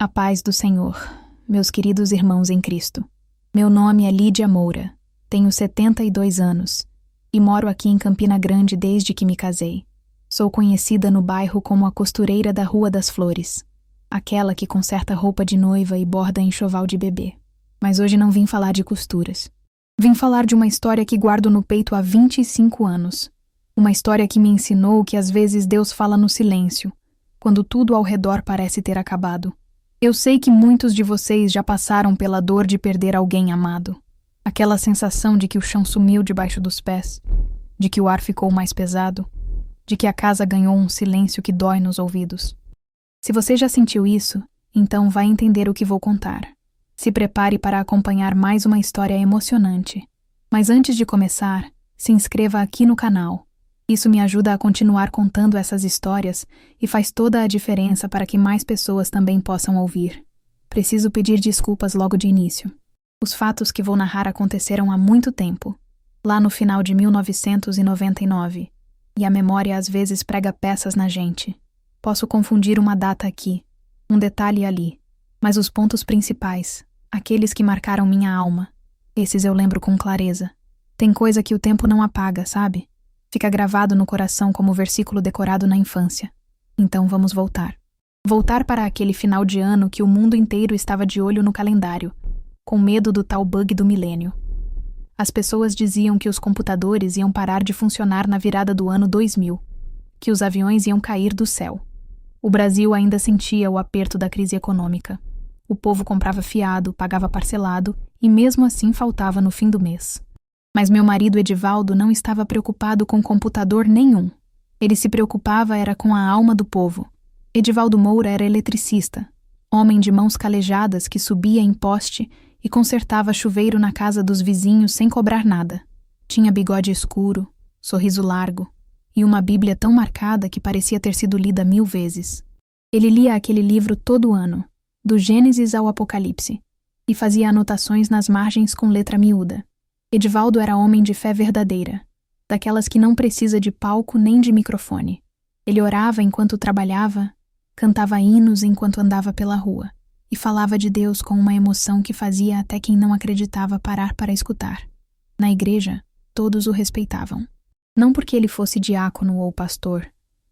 A paz do Senhor, meus queridos irmãos em Cristo. Meu nome é Lídia Moura, tenho 72 anos e moro aqui em Campina Grande desde que me casei. Sou conhecida no bairro como a costureira da Rua das Flores, aquela que conserta roupa de noiva e borda enxoval de bebê. Mas hoje não vim falar de costuras. Vim falar de uma história que guardo no peito há 25 anos. Uma história que me ensinou que às vezes Deus fala no silêncio, quando tudo ao redor parece ter acabado. Eu sei que muitos de vocês já passaram pela dor de perder alguém amado. Aquela sensação de que o chão sumiu debaixo dos pés, de que o ar ficou mais pesado, de que a casa ganhou um silêncio que dói nos ouvidos. Se você já sentiu isso, então vai entender o que vou contar. Se prepare para acompanhar mais uma história emocionante. Mas antes de começar, se inscreva aqui no canal. Isso me ajuda a continuar contando essas histórias e faz toda a diferença para que mais pessoas também possam ouvir. Preciso pedir desculpas logo de início. Os fatos que vou narrar aconteceram há muito tempo, lá no final de 1999, e a memória às vezes prega peças na gente. Posso confundir uma data aqui, um detalhe ali, mas os pontos principais, aqueles que marcaram minha alma, esses eu lembro com clareza. Tem coisa que o tempo não apaga, sabe? Fica gravado no coração como versículo decorado na infância. Então vamos voltar. Voltar para aquele final de ano que o mundo inteiro estava de olho no calendário, com medo do tal bug do milênio. As pessoas diziam que os computadores iam parar de funcionar na virada do ano 2000, que os aviões iam cair do céu. O Brasil ainda sentia o aperto da crise econômica. O povo comprava fiado, pagava parcelado e mesmo assim faltava no fim do mês. Mas meu marido Edivaldo não estava preocupado com computador nenhum. Ele se preocupava era com a alma do povo. Edivaldo Moura era eletricista, homem de mãos calejadas que subia em poste e consertava chuveiro na casa dos vizinhos sem cobrar nada. Tinha bigode escuro, sorriso largo e uma Bíblia tão marcada que parecia ter sido lida 1000 vezes. Ele lia aquele livro todo ano, do Gênesis ao Apocalipse, e fazia anotações nas margens com letra miúda. Edivaldo era homem de fé verdadeira, daquelas que não precisa de palco nem de microfone. Ele orava enquanto trabalhava, cantava hinos enquanto andava pela rua, e falava de Deus com uma emoção que fazia até quem não acreditava parar para escutar. Na igreja, todos o respeitavam. Não porque ele fosse diácono ou pastor,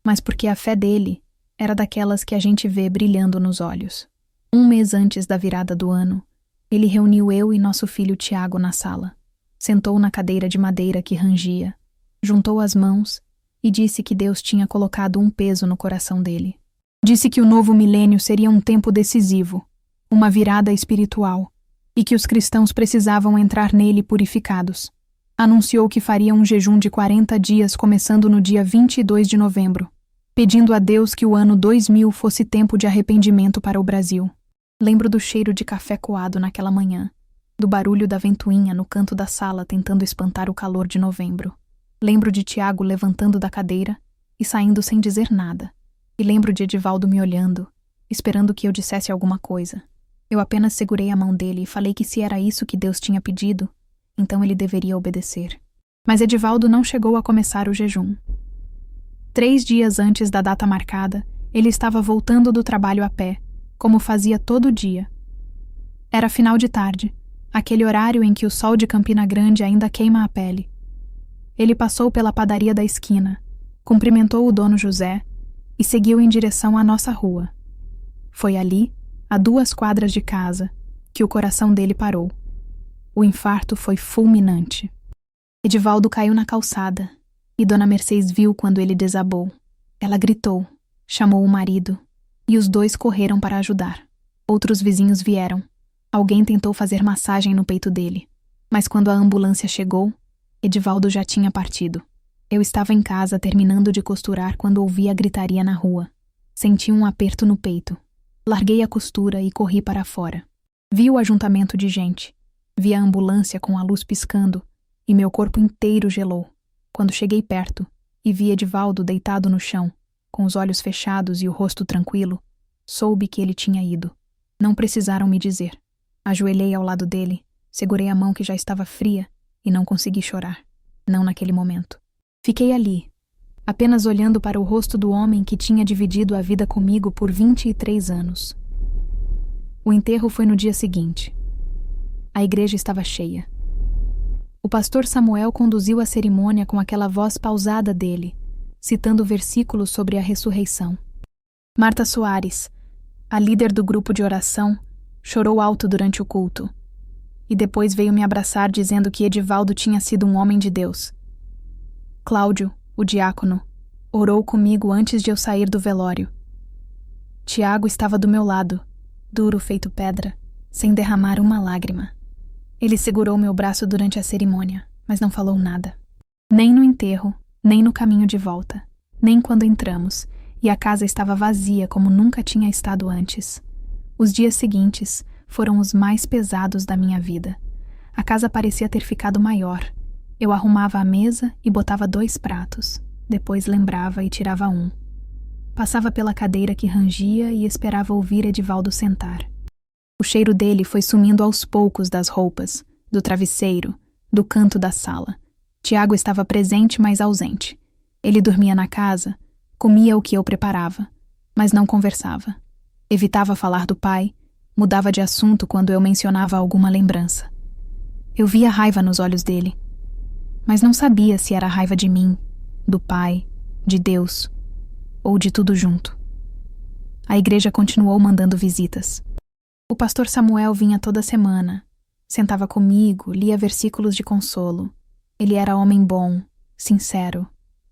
mas porque a fé dele era daquelas que a gente vê brilhando nos olhos. Um mês antes da virada do ano, ele reuniu eu e nosso filho Tiago na sala. Sentou na cadeira de madeira que rangia, juntou as mãos e disse que Deus tinha colocado um peso no coração dele. Disse que o novo milênio seria um tempo decisivo, uma virada espiritual, e que os cristãos precisavam entrar nele purificados. Anunciou que faria um jejum de 40 dias começando no dia 22 de novembro, pedindo a Deus que o ano 2000 fosse tempo de arrependimento para o Brasil. Lembro do cheiro de café coado naquela manhã, do barulho da ventoinha no canto da sala tentando espantar o calor de novembro. Lembro de Tiago levantando da cadeira e saindo sem dizer nada. E lembro de Edivaldo me olhando, esperando que eu dissesse alguma coisa. Eu apenas segurei a mão dele e falei que se era isso que Deus tinha pedido, então ele deveria obedecer. Mas Edivaldo não chegou a começar o jejum. 3 dias antes da data marcada, ele estava voltando do trabalho a pé, como fazia todo dia. Era final de tarde, aquele horário em que o sol de Campina Grande ainda queima a pele. Ele passou pela padaria da esquina, cumprimentou o dono José e seguiu em direção à nossa rua. Foi ali, a 2 quadras de casa, que o coração dele parou. O infarto foi fulminante. Edivaldo caiu na calçada e Dona Mercedes viu quando ele desabou. Ela gritou, chamou o marido e os 2 correram para ajudar. Outros vizinhos vieram. Alguém tentou fazer massagem no peito dele, mas quando a ambulância chegou, Edivaldo já tinha partido. Eu estava em casa terminando de costurar quando ouvi a gritaria na rua. Senti um aperto no peito. Larguei a costura e corri para fora. Vi o ajuntamento de gente. Vi a ambulância com a luz piscando e meu corpo inteiro gelou. Quando cheguei perto e vi Edivaldo deitado no chão, com os olhos fechados e o rosto tranquilo, soube que ele tinha ido. Não precisaram me dizer. Ajoelhei ao lado dele, segurei a mão que já estava fria e não consegui chorar. Não naquele momento. Fiquei ali, apenas olhando para o rosto do homem que tinha dividido a vida comigo por 23 anos. O enterro foi no dia seguinte. A igreja estava cheia. O pastor Samuel conduziu a cerimônia com aquela voz pausada dele, citando versículos sobre a ressurreição. Marta Soares, a líder do grupo de oração, chorou alto durante o culto. E depois veio me abraçar dizendo que Edivaldo tinha sido um homem de Deus. Cláudio, o diácono, orou comigo antes de eu sair do velório. Tiago estava do meu lado, duro feito pedra, sem derramar uma lágrima. Ele segurou meu braço durante a cerimônia, mas não falou nada. Nem no enterro, nem no caminho de volta, nem quando entramos, e a casa estava vazia como nunca tinha estado antes. Os dias seguintes foram os mais pesados da minha vida. A casa parecia ter ficado maior. Eu arrumava a mesa e botava 2 pratos. Depois lembrava e tirava um. Passava pela cadeira que rangia e esperava ouvir Edivaldo sentar. O cheiro dele foi sumindo aos poucos das roupas, do travesseiro, do canto da sala. Tiago estava presente, mas ausente. Ele dormia na casa, comia o que eu preparava, mas não conversava. Evitava falar do pai, mudava de assunto quando eu mencionava alguma lembrança. Eu via raiva nos olhos dele, mas não sabia se era raiva de mim, do pai, de Deus ou de tudo junto. A igreja continuou mandando visitas. O pastor Samuel vinha toda semana, sentava comigo, lia versículos de consolo. Ele era homem bom, sincero.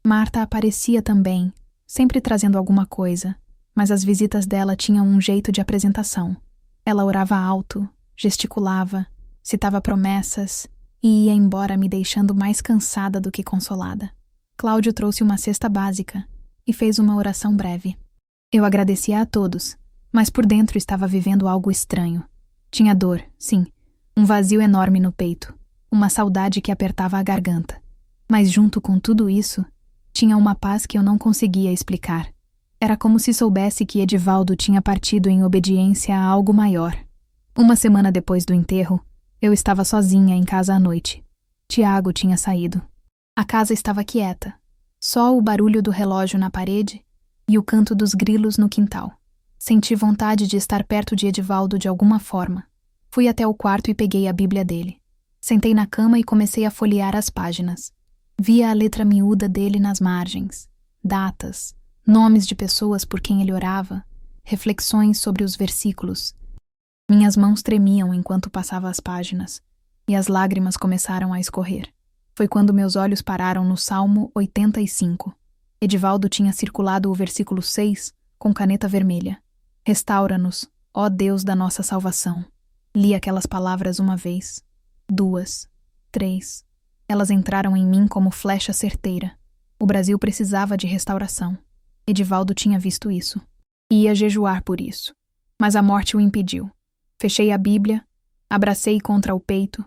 Marta aparecia também, sempre trazendo alguma coisa, mas as visitas dela tinham um jeito de apresentação. Ela orava alto, gesticulava, citava promessas e ia embora me deixando mais cansada do que consolada. Cláudio trouxe uma cesta básica e fez uma oração breve. Eu agradecia a todos, mas por dentro estava vivendo algo estranho. Tinha dor, sim, um vazio enorme no peito, uma saudade que apertava a garganta. Mas junto com tudo isso, tinha uma paz que eu não conseguia explicar. Era como se soubesse que Edivaldo tinha partido em obediência a algo maior. Uma semana depois do enterro, eu estava sozinha em casa à noite. Tiago tinha saído. A casa estava quieta, só o barulho do relógio na parede e o canto dos grilos no quintal. Senti vontade de estar perto de Edivaldo de alguma forma. Fui até o quarto e peguei a Bíblia dele. Sentei na cama e comecei a folhear as páginas. Via a letra miúda dele nas margens, datas, nomes de pessoas por quem ele orava, reflexões sobre os versículos. Minhas mãos tremiam enquanto passava as páginas, e as lágrimas começaram a escorrer. Foi quando meus olhos pararam no Salmo 85. Edivaldo tinha circulado o versículo 6 com caneta vermelha. Restaura-nos, ó Deus da nossa salvação. Li aquelas palavras uma vez, 2, 3. Elas entraram em mim como flecha certeira. O Brasil precisava de restauração. Edivaldo tinha visto isso. Ia jejuar por isso. Mas a morte o impediu. Fechei a Bíblia, abracei contra o peito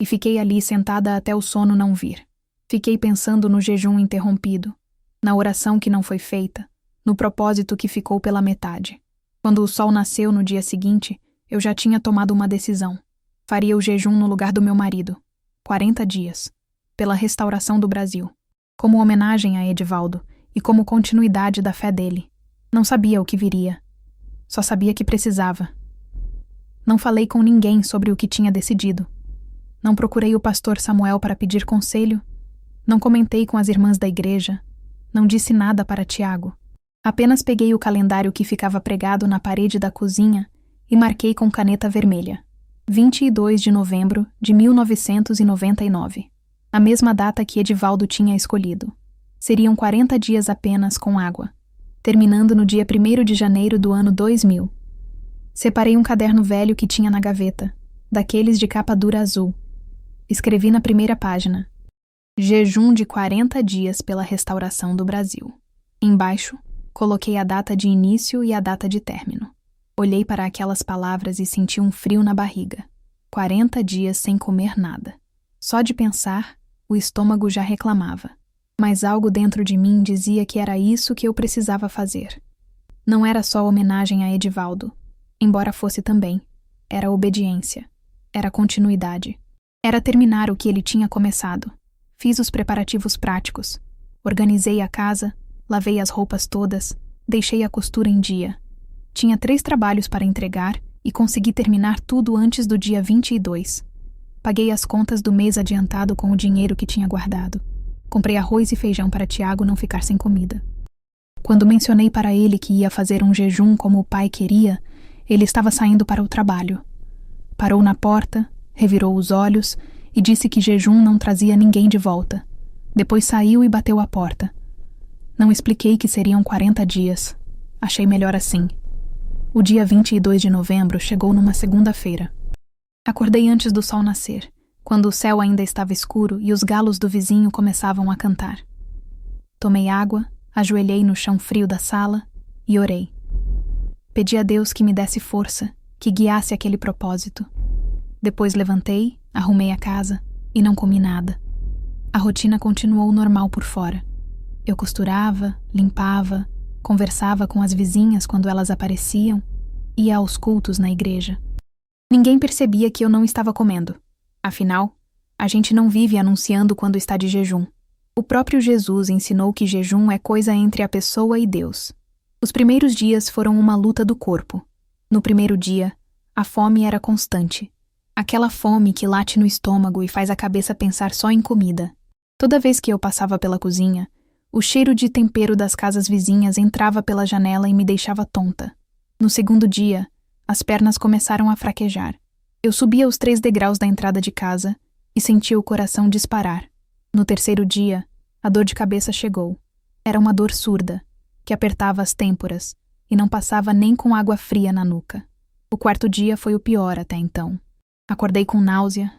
e fiquei ali sentada até o sono não vir. Fiquei pensando no jejum interrompido, na oração que não foi feita, no propósito que ficou pela metade. Quando o sol nasceu no dia seguinte, eu já tinha tomado uma decisão. Faria o jejum no lugar do meu marido. 40 dias. Pela restauração do Brasil. Como homenagem a Edivaldo e como continuidade da fé dele. Não sabia o que viria. Só sabia que precisava. Não falei com ninguém sobre o que tinha decidido. Não procurei o pastor Samuel para pedir conselho. Não comentei com as irmãs da igreja. Não disse nada para Tiago. Apenas peguei o calendário que ficava pregado na parede da cozinha e marquei com caneta vermelha. 22 de novembro de 1999. A mesma data que Edivaldo tinha escolhido. Seriam 40 dias apenas com água, terminando no dia 1º de janeiro do ano 2000. Separei um caderno velho que tinha na gaveta, daqueles de capa dura azul. Escrevi na primeira página: Jejum de 40 dias pela restauração do Brasil. Embaixo, coloquei a data de início e a data de término. Olhei para aquelas palavras e senti um frio na barriga. 40 dias sem comer nada. Só de pensar, o estômago já reclamava. Mas algo dentro de mim dizia que era isso que eu precisava fazer. Não era só homenagem a Edivaldo, embora fosse também. Era obediência. Era continuidade. Era terminar o que ele tinha começado. Fiz os preparativos práticos. Organizei a casa, lavei as roupas todas, deixei a costura em dia. Tinha 3 trabalhos para entregar e consegui terminar tudo antes do dia 22. Paguei as contas do mês adiantado com o dinheiro que tinha guardado. Comprei arroz e feijão para Tiago não ficar sem comida. Quando mencionei para ele que ia fazer um jejum como o pai queria, ele estava saindo para o trabalho. Parou na porta, revirou os olhos e disse que jejum não trazia ninguém de volta. Depois saiu e bateu à porta. Não expliquei que seriam 40 dias. Achei melhor assim. O dia 22 de novembro chegou numa segunda-feira. Acordei antes do sol nascer, quando o céu ainda estava escuro e os galos do vizinho começavam a cantar. Tomei água, ajoelhei no chão frio da sala e orei. Pedi a Deus que me desse força, que guiasse aquele propósito. Depois levantei, arrumei a casa e não comi nada. A rotina continuou normal por fora. Eu costurava, limpava, conversava com as vizinhas quando elas apareciam, ia aos cultos na igreja. Ninguém percebia que eu não estava comendo. Afinal, a gente não vive anunciando quando está de jejum. O próprio Jesus ensinou que jejum é coisa entre a pessoa e Deus. Os primeiros dias foram uma luta do corpo. No primeiro dia, a fome era constante. Aquela fome que late no estômago e faz a cabeça pensar só em comida. Toda vez que eu passava pela cozinha, o cheiro de tempero das casas vizinhas entrava pela janela e me deixava tonta. No segundo dia, as pernas começaram a fraquejar. Eu subia os 3 degraus da entrada de casa e sentia o coração disparar. No terceiro dia, a dor de cabeça chegou. Era uma dor surda, que apertava as têmporas e não passava nem com água fria na nuca. O quarto dia foi o pior até então. Acordei com náusea,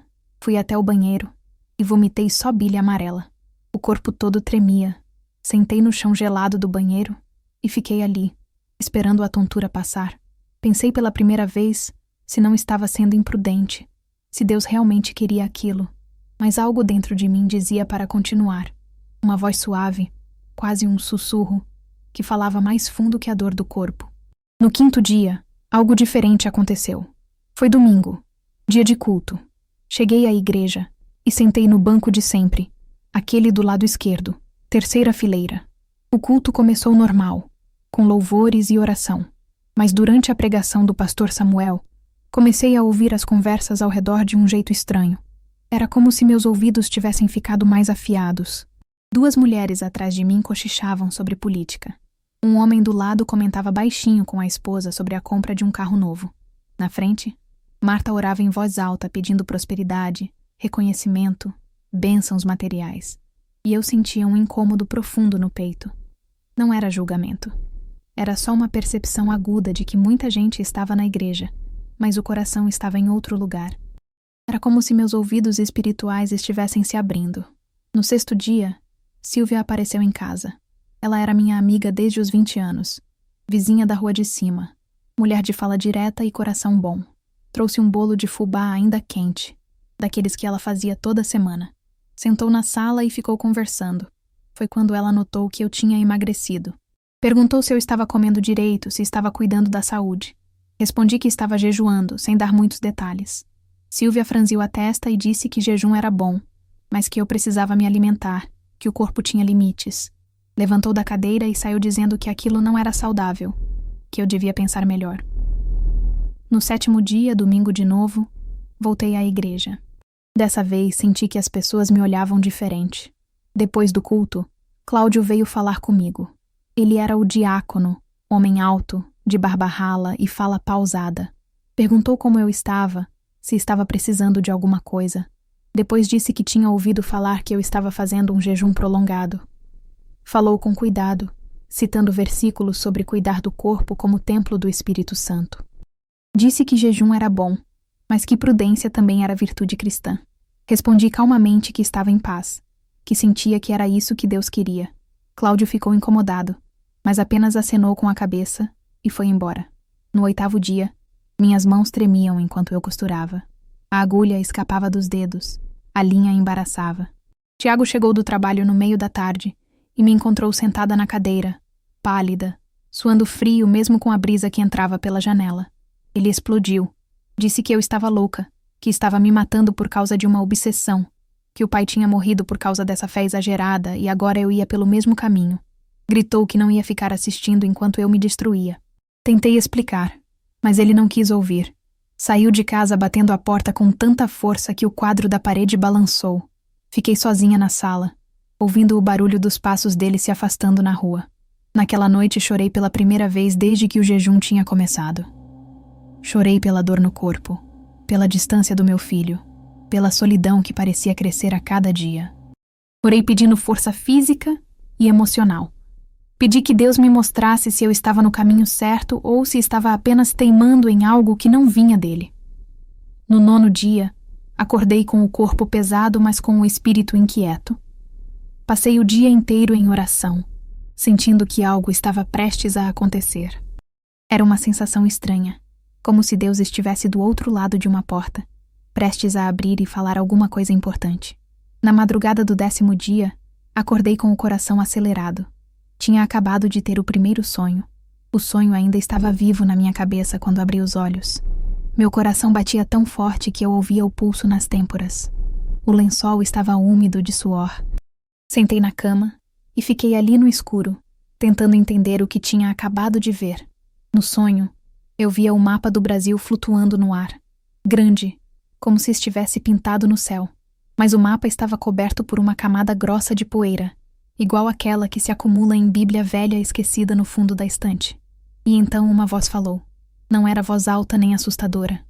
fui até o banheiro e vomitei só bilha amarela. O corpo todo tremia. Sentei no chão gelado do banheiro e fiquei ali, esperando a tontura passar. Pensei pela primeira vez se não estava sendo imprudente, se Deus realmente queria aquilo. Mas algo dentro de mim dizia para continuar. Uma voz suave, quase um sussurro, que falava mais fundo que a dor do corpo. No quinto dia, algo diferente aconteceu. Foi domingo, dia de culto. Cheguei à igreja e sentei no banco de sempre, aquele do lado esquerdo, terceira fileira. O culto começou normal, com louvores e oração. Mas durante a pregação do pastor Samuel, comecei a ouvir as conversas ao redor de um jeito estranho. Era como se meus ouvidos tivessem ficado mais afiados. 2 mulheres atrás de mim cochichavam sobre política. Um homem do lado comentava baixinho com a esposa sobre a compra de um carro novo. Na frente, Marta orava em voz alta pedindo prosperidade, reconhecimento, bênçãos materiais. E eu sentia um incômodo profundo no peito. Não era julgamento. Era só uma percepção aguda de que muita gente estava na igreja, mas o coração estava em outro lugar. Era como se meus ouvidos espirituais estivessem se abrindo. No 6º dia, Silvia apareceu em casa. Ela era minha amiga desde os 20 anos, vizinha da rua de cima, mulher de fala direta e coração bom. Trouxe um bolo de fubá ainda quente, daqueles que ela fazia toda semana. Sentou na sala e ficou conversando. Foi quando ela notou que eu tinha emagrecido. Perguntou se eu estava comendo direito, se estava cuidando da saúde. Respondi que estava jejuando, sem dar muitos detalhes. Silvia franziu a testa e disse que jejum era bom, mas que eu precisava me alimentar, que o corpo tinha limites. Levantou da cadeira e saiu dizendo que aquilo não era saudável, que eu devia pensar melhor. No 7º dia, domingo de novo, voltei à igreja. Dessa vez senti que as pessoas me olhavam diferente. Depois do culto, Cláudio veio falar comigo. Ele era o diácono, homem alto, de barba rala e fala pausada. Perguntou como eu estava, se estava precisando de alguma coisa. Depois disse que tinha ouvido falar que eu estava fazendo um jejum prolongado. Falou com cuidado, citando versículos sobre cuidar do corpo como templo do Espírito Santo. Disse que jejum era bom, mas que prudência também era virtude cristã. Respondi calmamente que estava em paz, que sentia que era isso que Deus queria. Cláudio ficou incomodado, mas apenas acenou com a cabeça e foi embora. No 8º dia, minhas mãos tremiam enquanto eu costurava. A agulha escapava dos dedos, a linha embaraçava. Tiago chegou do trabalho no meio da tarde e me encontrou sentada na cadeira, pálida, suando frio mesmo com a brisa que entrava pela janela. Ele explodiu. Disse que eu estava louca, que estava me matando por causa de uma obsessão, que o pai tinha morrido por causa dessa fé exagerada e agora eu ia pelo mesmo caminho. Gritou que não ia ficar assistindo enquanto eu me destruía. Tentei explicar, Mas ele não quis ouvir. Saiu de casa batendo a porta com tanta força que o quadro da parede balançou. Fiquei sozinha na sala, ouvindo o barulho dos passos dele se afastando na rua. Naquela noite chorei pela primeira vez desde que o jejum tinha começado. Chorei pela dor no corpo, pela distância do meu filho, pela solidão que parecia crescer a cada dia. Orei pedindo força física e emocional. Pedi que Deus me mostrasse se eu estava no caminho certo ou se estava apenas teimando em algo que não vinha dele. No 9º dia, acordei com o corpo pesado, mas com o espírito inquieto. Passei o dia inteiro em oração, sentindo que algo estava prestes a acontecer. Era uma sensação estranha, como se Deus estivesse do outro lado de uma porta, prestes a abrir e falar alguma coisa importante. Na madrugada do 10º dia, acordei com o coração acelerado. Tinha acabado de ter o primeiro sonho. O sonho ainda estava vivo na minha cabeça quando abri os olhos. Meu coração batia tão forte que eu ouvia o pulso nas têmporas. O lençol estava úmido de suor. Sentei na cama e fiquei ali no escuro, tentando entender o que tinha acabado de ver. No sonho, eu via o mapa do Brasil flutuando no ar, grande, como se estivesse pintado no céu. Mas o mapa estava coberto por uma camada grossa de poeira, igual àquela que se acumula em Bíblia velha esquecida no fundo da estante. E então uma voz falou. Não era voz alta nem assustadora.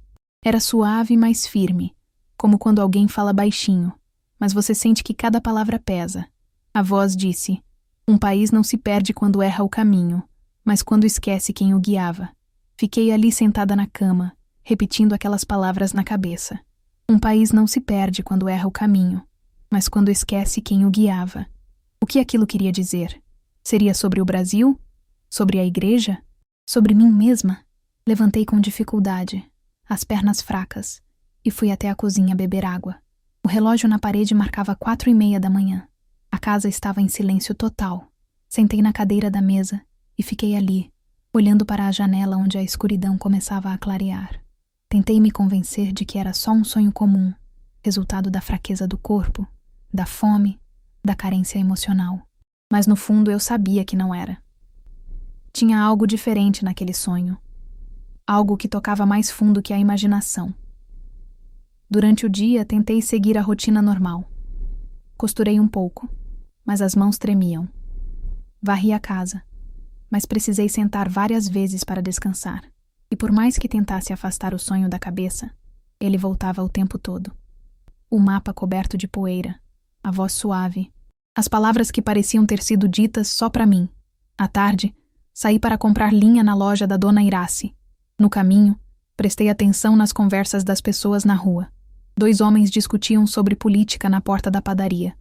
Era suave, mas firme, como quando alguém fala baixinho, mas você sente que cada palavra pesa. A voz disse: um país não se perde quando erra o caminho, mas quando esquece quem o guiava. Fiquei ali sentada na cama, repetindo aquelas palavras na cabeça. Um país não se perde quando erra o caminho, mas quando esquece quem o guiava. O que aquilo queria dizer? Seria sobre o Brasil? Sobre a igreja? Sobre mim mesma? Levantei com dificuldade, as pernas fracas, e fui até a cozinha beber água. O relógio na parede marcava 4:30 da manhã. A casa estava em silêncio total. Sentei na cadeira da mesa e fiquei ali, olhando para a janela onde a escuridão começava a clarear. Tentei me convencer de que era só um sonho comum, resultado da fraqueza do corpo, da fome, da carência emocional. Mas no fundo eu sabia que não era. Tinha algo diferente naquele sonho. Algo que tocava mais fundo que a imaginação. Durante o dia tentei seguir a rotina normal. Costurei um pouco, mas as mãos tremiam. Varri a casa, mas precisei sentar várias vezes para descansar. E por mais que tentasse afastar o sonho da cabeça, ele voltava o tempo todo. O mapa coberto de poeira, a voz suave, as palavras que pareciam ter sido ditas só para mim. À tarde, saí para comprar linha na loja da dona Irace. No caminho, prestei atenção nas conversas das pessoas na rua. 2 homens discutiam sobre política na porta da padaria.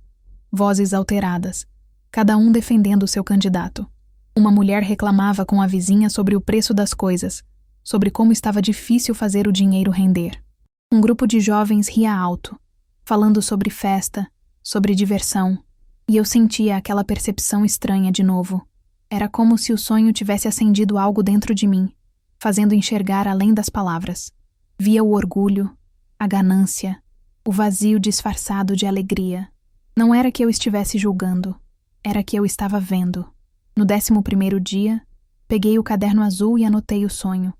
Vozes alteradas, cada um defendendo o seu candidato. Uma mulher reclamava com a vizinha sobre o preço das coisas, sobre como estava difícil fazer o dinheiro render. Um grupo de jovens ria alto, falando sobre festa, sobre diversão, e eu sentia aquela percepção estranha de novo. Era como se o sonho tivesse acendido algo dentro de mim, fazendo enxergar além das palavras. Via o orgulho, a ganância, o vazio disfarçado de alegria. Não era que eu estivesse julgando, era que eu estava vendo. No 11º dia, peguei o caderno azul e anotei o sonho.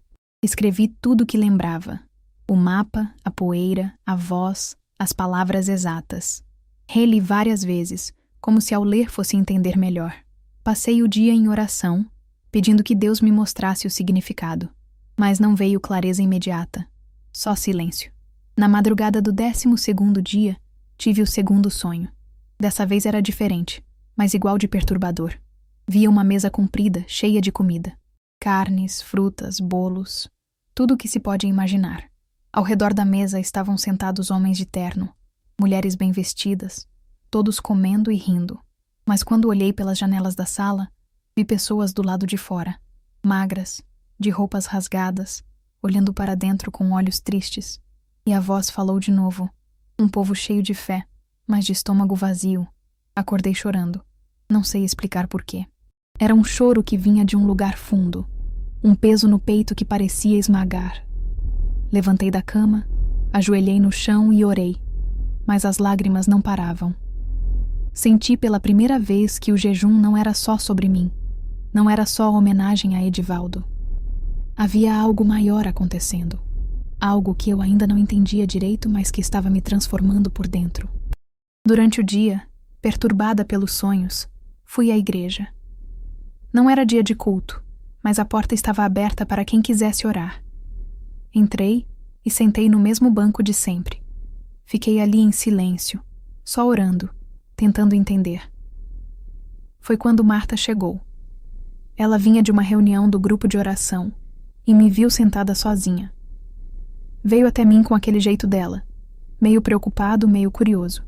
Escrevi tudo o que lembrava. O mapa, a poeira, a voz, as palavras exatas. Reli várias vezes, como se ao ler fosse entender melhor. Passei o dia em oração, pedindo que Deus me mostrasse o significado. Mas não veio clareza imediata, só silêncio. Na madrugada do 12º dia, tive o segundo sonho. Dessa vez era diferente, mas igual de perturbador. Via uma mesa comprida, cheia de comida. Carnes, frutas, bolos, tudo o que se pode imaginar. Ao redor da mesa estavam sentados homens de terno, mulheres bem vestidas, todos comendo e rindo. Mas quando olhei pelas janelas da sala, vi pessoas do lado de fora, magras, de roupas rasgadas, olhando para dentro com olhos tristes. E a voz falou de novo, um povo cheio de fé, mas de estômago vazio. Acordei chorando. Não sei explicar porquê. Era um choro que vinha de um lugar fundo, um peso no peito que parecia esmagar. Levantei da cama, ajoelhei no chão e orei, mas as lágrimas não paravam. Senti pela primeira vez que o jejum não era só sobre mim, não era só homenagem a Edivaldo. Havia algo maior acontecendo. Algo que eu ainda não entendia direito, mas que estava me transformando por dentro. Durante o dia, perturbada pelos sonhos, fui à igreja. Não era dia de culto, mas a porta estava aberta para quem quisesse orar. Entrei e sentei no mesmo banco de sempre. Fiquei ali em silêncio, só orando, tentando entender. Foi quando Marta chegou. Ela vinha de uma reunião do grupo de oração e me viu sentada sozinha. Veio até mim com aquele jeito dela, meio preocupado, meio curioso.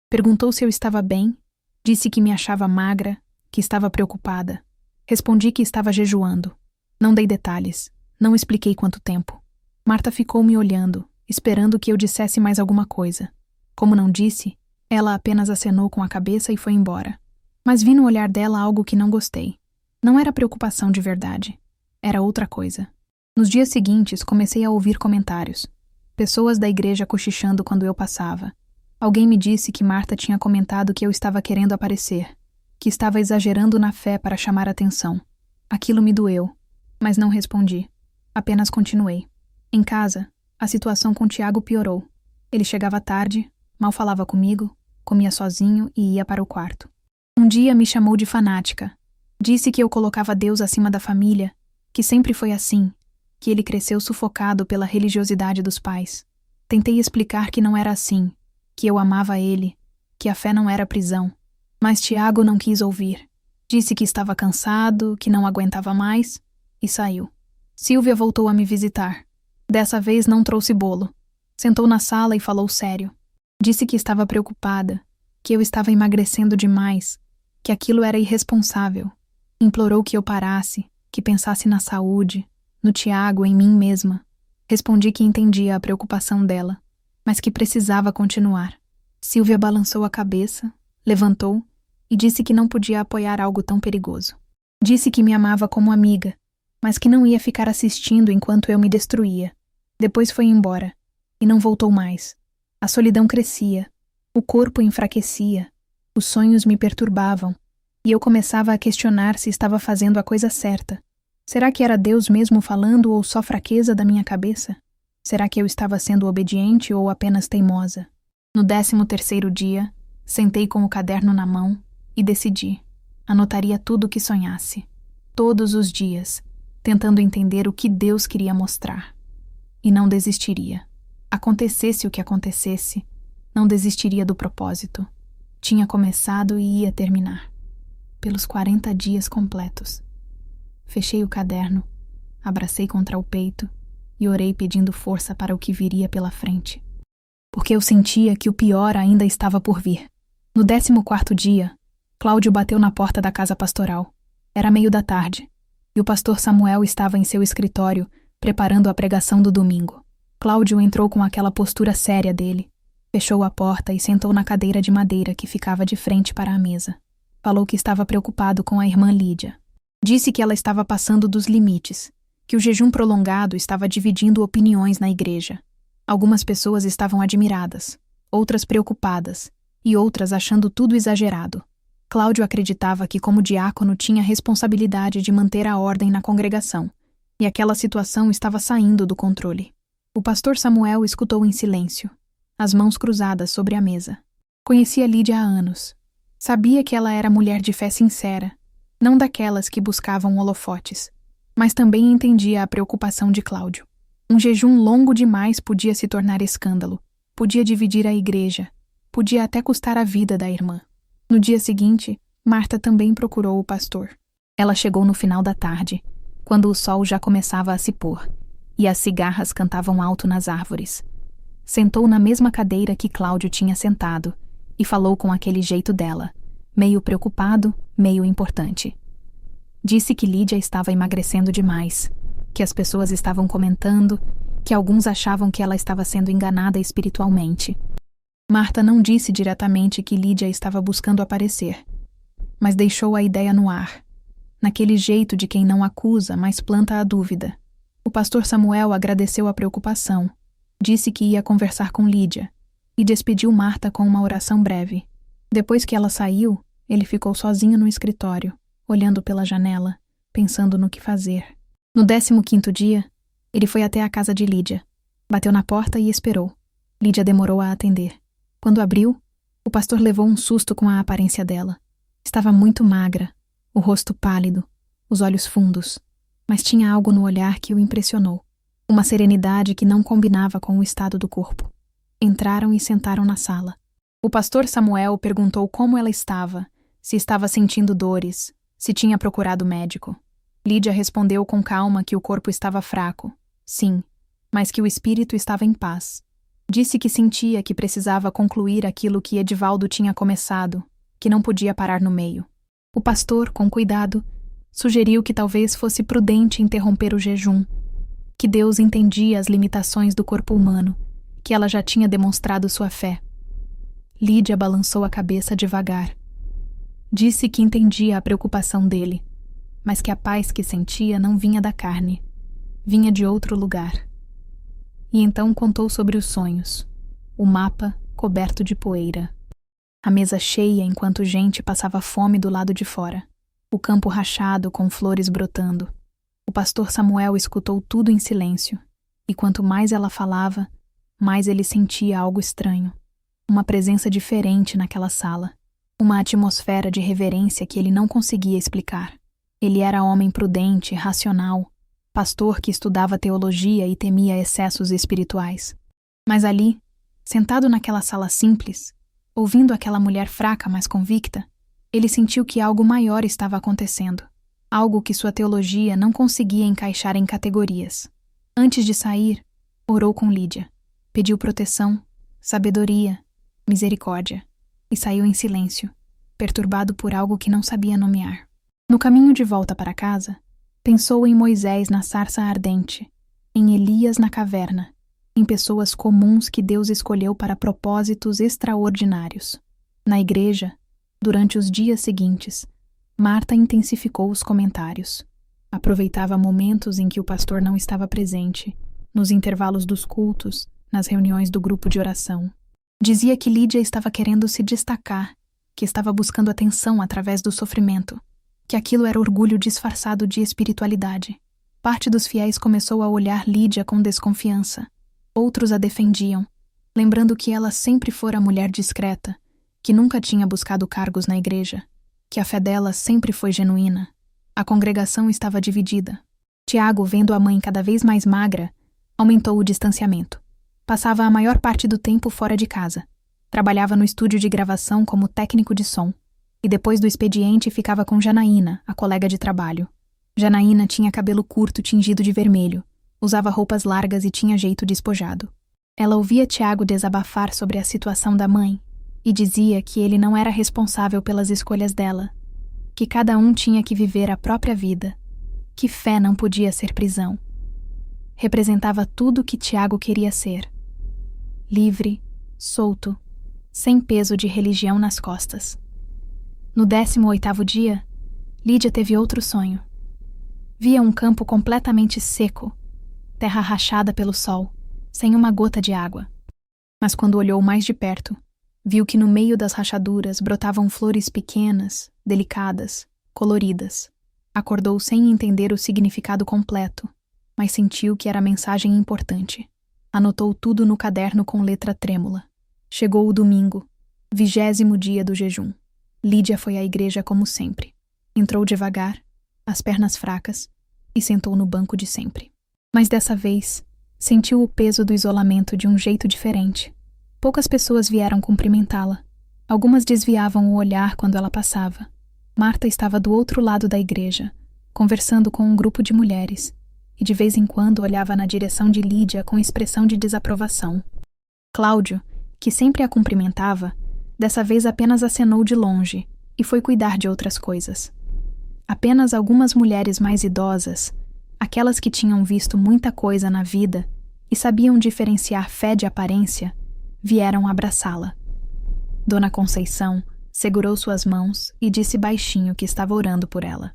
Perguntou se eu estava bem, disse que me achava magra, que estava preocupada. Respondi que estava jejuando. Não dei detalhes, não expliquei quanto tempo. Marta ficou me olhando, esperando que eu dissesse mais alguma coisa. Como não disse, ela apenas acenou com a cabeça e foi embora. Mas vi no olhar dela algo que não gostei. Não era preocupação de verdade. Era outra coisa. Nos dias seguintes, comecei a ouvir comentários. Pessoas da igreja cochichando quando eu passava. Alguém me disse que Marta tinha comentado que eu estava querendo aparecer, que estava exagerando na fé para chamar atenção. Aquilo me doeu, mas não respondi. Apenas continuei. Em casa, a situação com Tiago piorou. Ele chegava tarde, mal falava comigo, comia sozinho e ia para o quarto. Um dia me chamou de fanática. Disse que eu colocava Deus acima da família, que sempre foi assim, que ele cresceu sufocado pela religiosidade dos pais. Tentei explicar que não era assim, que eu amava ele, que a fé não era prisão. Mas Tiago não quis ouvir. Disse que estava cansado, que não aguentava mais, e saiu. Silvia voltou a me visitar. Dessa vez não trouxe bolo. Sentou na sala e falou sério. Disse que estava preocupada, que eu estava emagrecendo demais, que aquilo era irresponsável. Implorou que eu parasse, que pensasse na saúde, no Tiago, em mim mesma. Respondi que entendia a preocupação dela, mas que precisava continuar. Silvia balançou a cabeça, levantou e disse que não podia apoiar algo tão perigoso. Disse que me amava como amiga, mas que não ia ficar assistindo enquanto eu me destruía. Depois foi embora, e não voltou mais. A solidão crescia, o corpo enfraquecia, os sonhos me perturbavam, e eu começava a questionar se estava fazendo a coisa certa. Será que era Deus mesmo falando ou só fraqueza da minha cabeça? Será que eu estava sendo obediente ou apenas teimosa? No 13º dia, sentei com o caderno na mão e decidi. Anotaria tudo o que sonhasse. Todos os dias, tentando entender o que Deus queria mostrar. E não desistiria. Acontecesse o que acontecesse, não desistiria do propósito. Tinha começado e ia terminar. Pelos 40 dias completos. Fechei o caderno, abracei contra o peito e orei pedindo força para o que viria pela frente. Porque eu sentia que o pior ainda estava por vir. No 14º dia, Cláudio bateu na porta da casa pastoral. Era meio da tarde, e o pastor Samuel estava em seu escritório, preparando a pregação do domingo. Cláudio entrou com aquela postura séria dele, fechou a porta e sentou na cadeira de madeira que ficava de frente para a mesa. Falou que estava preocupado com a irmã Lídia. Disse que ela estava passando dos limites, que o jejum prolongado estava dividindo opiniões na igreja. Algumas pessoas estavam admiradas, outras preocupadas, e outras achando tudo exagerado. Cláudio acreditava que como diácono tinha responsabilidade de manter a ordem na congregação, e aquela situação estava saindo do controle. O pastor Samuel escutou em silêncio, as mãos cruzadas sobre a mesa. Conhecia Lídia há anos. Sabia que ela era mulher de fé sincera, não daquelas que buscavam holofotes, mas também entendia a preocupação de Cláudio. Um jejum longo demais podia se tornar escândalo, podia dividir a igreja, podia até custar a vida da irmã. No dia seguinte, Marta também procurou o pastor. Ela chegou no final da tarde, quando o sol já começava a se pôr, e as cigarras cantavam alto nas árvores. Sentou na mesma cadeira que Cláudio tinha sentado, e falou com aquele jeito dela, meio preocupado, meio importante. Disse que Lídia estava emagrecendo demais, que as pessoas estavam comentando, que alguns achavam que ela estava sendo enganada espiritualmente. Marta não disse diretamente que Lídia estava buscando aparecer, mas deixou a ideia no ar, naquele jeito de quem não acusa, mas planta a dúvida. O pastor Samuel agradeceu a preocupação, disse que ia conversar com Lídia, e despediu Marta com uma oração breve. Depois que ela saiu, ele ficou sozinho no escritório, olhando pela janela, pensando no que fazer. No 15º dia, ele foi até a casa de Lídia. Bateu na porta e esperou. Lídia demorou a atender. Quando abriu, o pastor levou um susto com a aparência dela. Estava muito magra, o rosto pálido, os olhos fundos, mas tinha algo no olhar que o impressionou. Uma serenidade que não combinava com o estado do corpo. Entraram e sentaram na sala. O pastor Samuel perguntou como ela estava, se estava sentindo dores, se tinha procurado médico. Lídia respondeu com calma que o corpo estava fraco, sim, mas que o espírito estava em paz. Disse que sentia que precisava concluir aquilo que Edivaldo tinha começado, que não podia parar no meio. O pastor, com cuidado, sugeriu que talvez fosse prudente interromper o jejum, que Deus entendia as limitações do corpo humano, que ela já tinha demonstrado sua fé. Lídia balançou a cabeça devagar. Disse que entendia a preocupação dele, mas que a paz que sentia não vinha da carne, vinha de outro lugar. E então contou sobre os sonhos, o mapa coberto de poeira, a mesa cheia enquanto gente passava fome do lado de fora, o campo rachado com flores brotando. O pastor Samuel escutou tudo em silêncio, e quanto mais ela falava, mais ele sentia algo estranho, uma presença diferente naquela sala, uma atmosfera de reverência que ele não conseguia explicar. Ele era homem prudente, racional, pastor que estudava teologia e temia excessos espirituais. Mas ali, sentado naquela sala simples, ouvindo aquela mulher fraca mas convicta, ele sentiu que algo maior estava acontecendo, algo que sua teologia não conseguia encaixar em categorias. Antes de sair, orou com Lídia, pediu proteção, sabedoria, misericórdia, e saiu em silêncio, perturbado por algo que não sabia nomear. No caminho de volta para casa, pensou em Moisés na sarça ardente, em Elias na caverna, em pessoas comuns que Deus escolheu para propósitos extraordinários. Na igreja, durante os dias seguintes, Marta intensificou os comentários. Aproveitava momentos em que o pastor não estava presente, nos intervalos dos cultos, nas reuniões do grupo de oração. Dizia que Lídia estava querendo se destacar, que estava buscando atenção através do sofrimento, que aquilo era orgulho disfarçado de espiritualidade. Parte dos fiéis começou a olhar Lídia com desconfiança. Outros a defendiam, lembrando que ela sempre fora mulher discreta, que nunca tinha buscado cargos na igreja, que a fé dela sempre foi genuína. A congregação estava dividida. Tiago, vendo a mãe cada vez mais magra, aumentou o distanciamento. Passava a maior parte do tempo fora de casa. Trabalhava no estúdio de gravação como técnico de som. E depois do expediente ficava com Janaína, a colega de trabalho. Janaína tinha cabelo curto tingido de vermelho, usava roupas largas e tinha jeito despojado. Ela ouvia Tiago desabafar sobre a situação da mãe e dizia que ele não era responsável pelas escolhas dela, que cada um tinha que viver a própria vida, que fé não podia ser prisão. Representava tudo o que Tiago queria ser. Livre, solto, sem peso de religião nas costas. No 18º dia, Lídia teve outro sonho. Via um campo completamente seco, terra rachada pelo sol, sem uma gota de água. Mas quando olhou mais de perto, viu que no meio das rachaduras brotavam flores pequenas, delicadas, coloridas. Acordou sem entender o significado completo, mas sentiu que era mensagem importante. Anotou tudo no caderno com letra trêmula. Chegou o domingo, 20º dia do jejum. Lídia foi à igreja como sempre. Entrou devagar, as pernas fracas, e sentou no banco de sempre. Mas dessa vez, sentiu o peso do isolamento de um jeito diferente. Poucas pessoas vieram cumprimentá-la. Algumas desviavam o olhar quando ela passava. Marta estava do outro lado da igreja, conversando com um grupo de mulheres, e de vez em quando olhava na direção de Lídia com expressão de desaprovação. Cláudio, que sempre a cumprimentava, dessa vez apenas acenou de longe e foi cuidar de outras coisas. Apenas algumas mulheres mais idosas, aquelas que tinham visto muita coisa na vida e sabiam diferenciar fé de aparência, vieram abraçá-la. Dona Conceição segurou suas mãos e disse baixinho que estava orando por ela.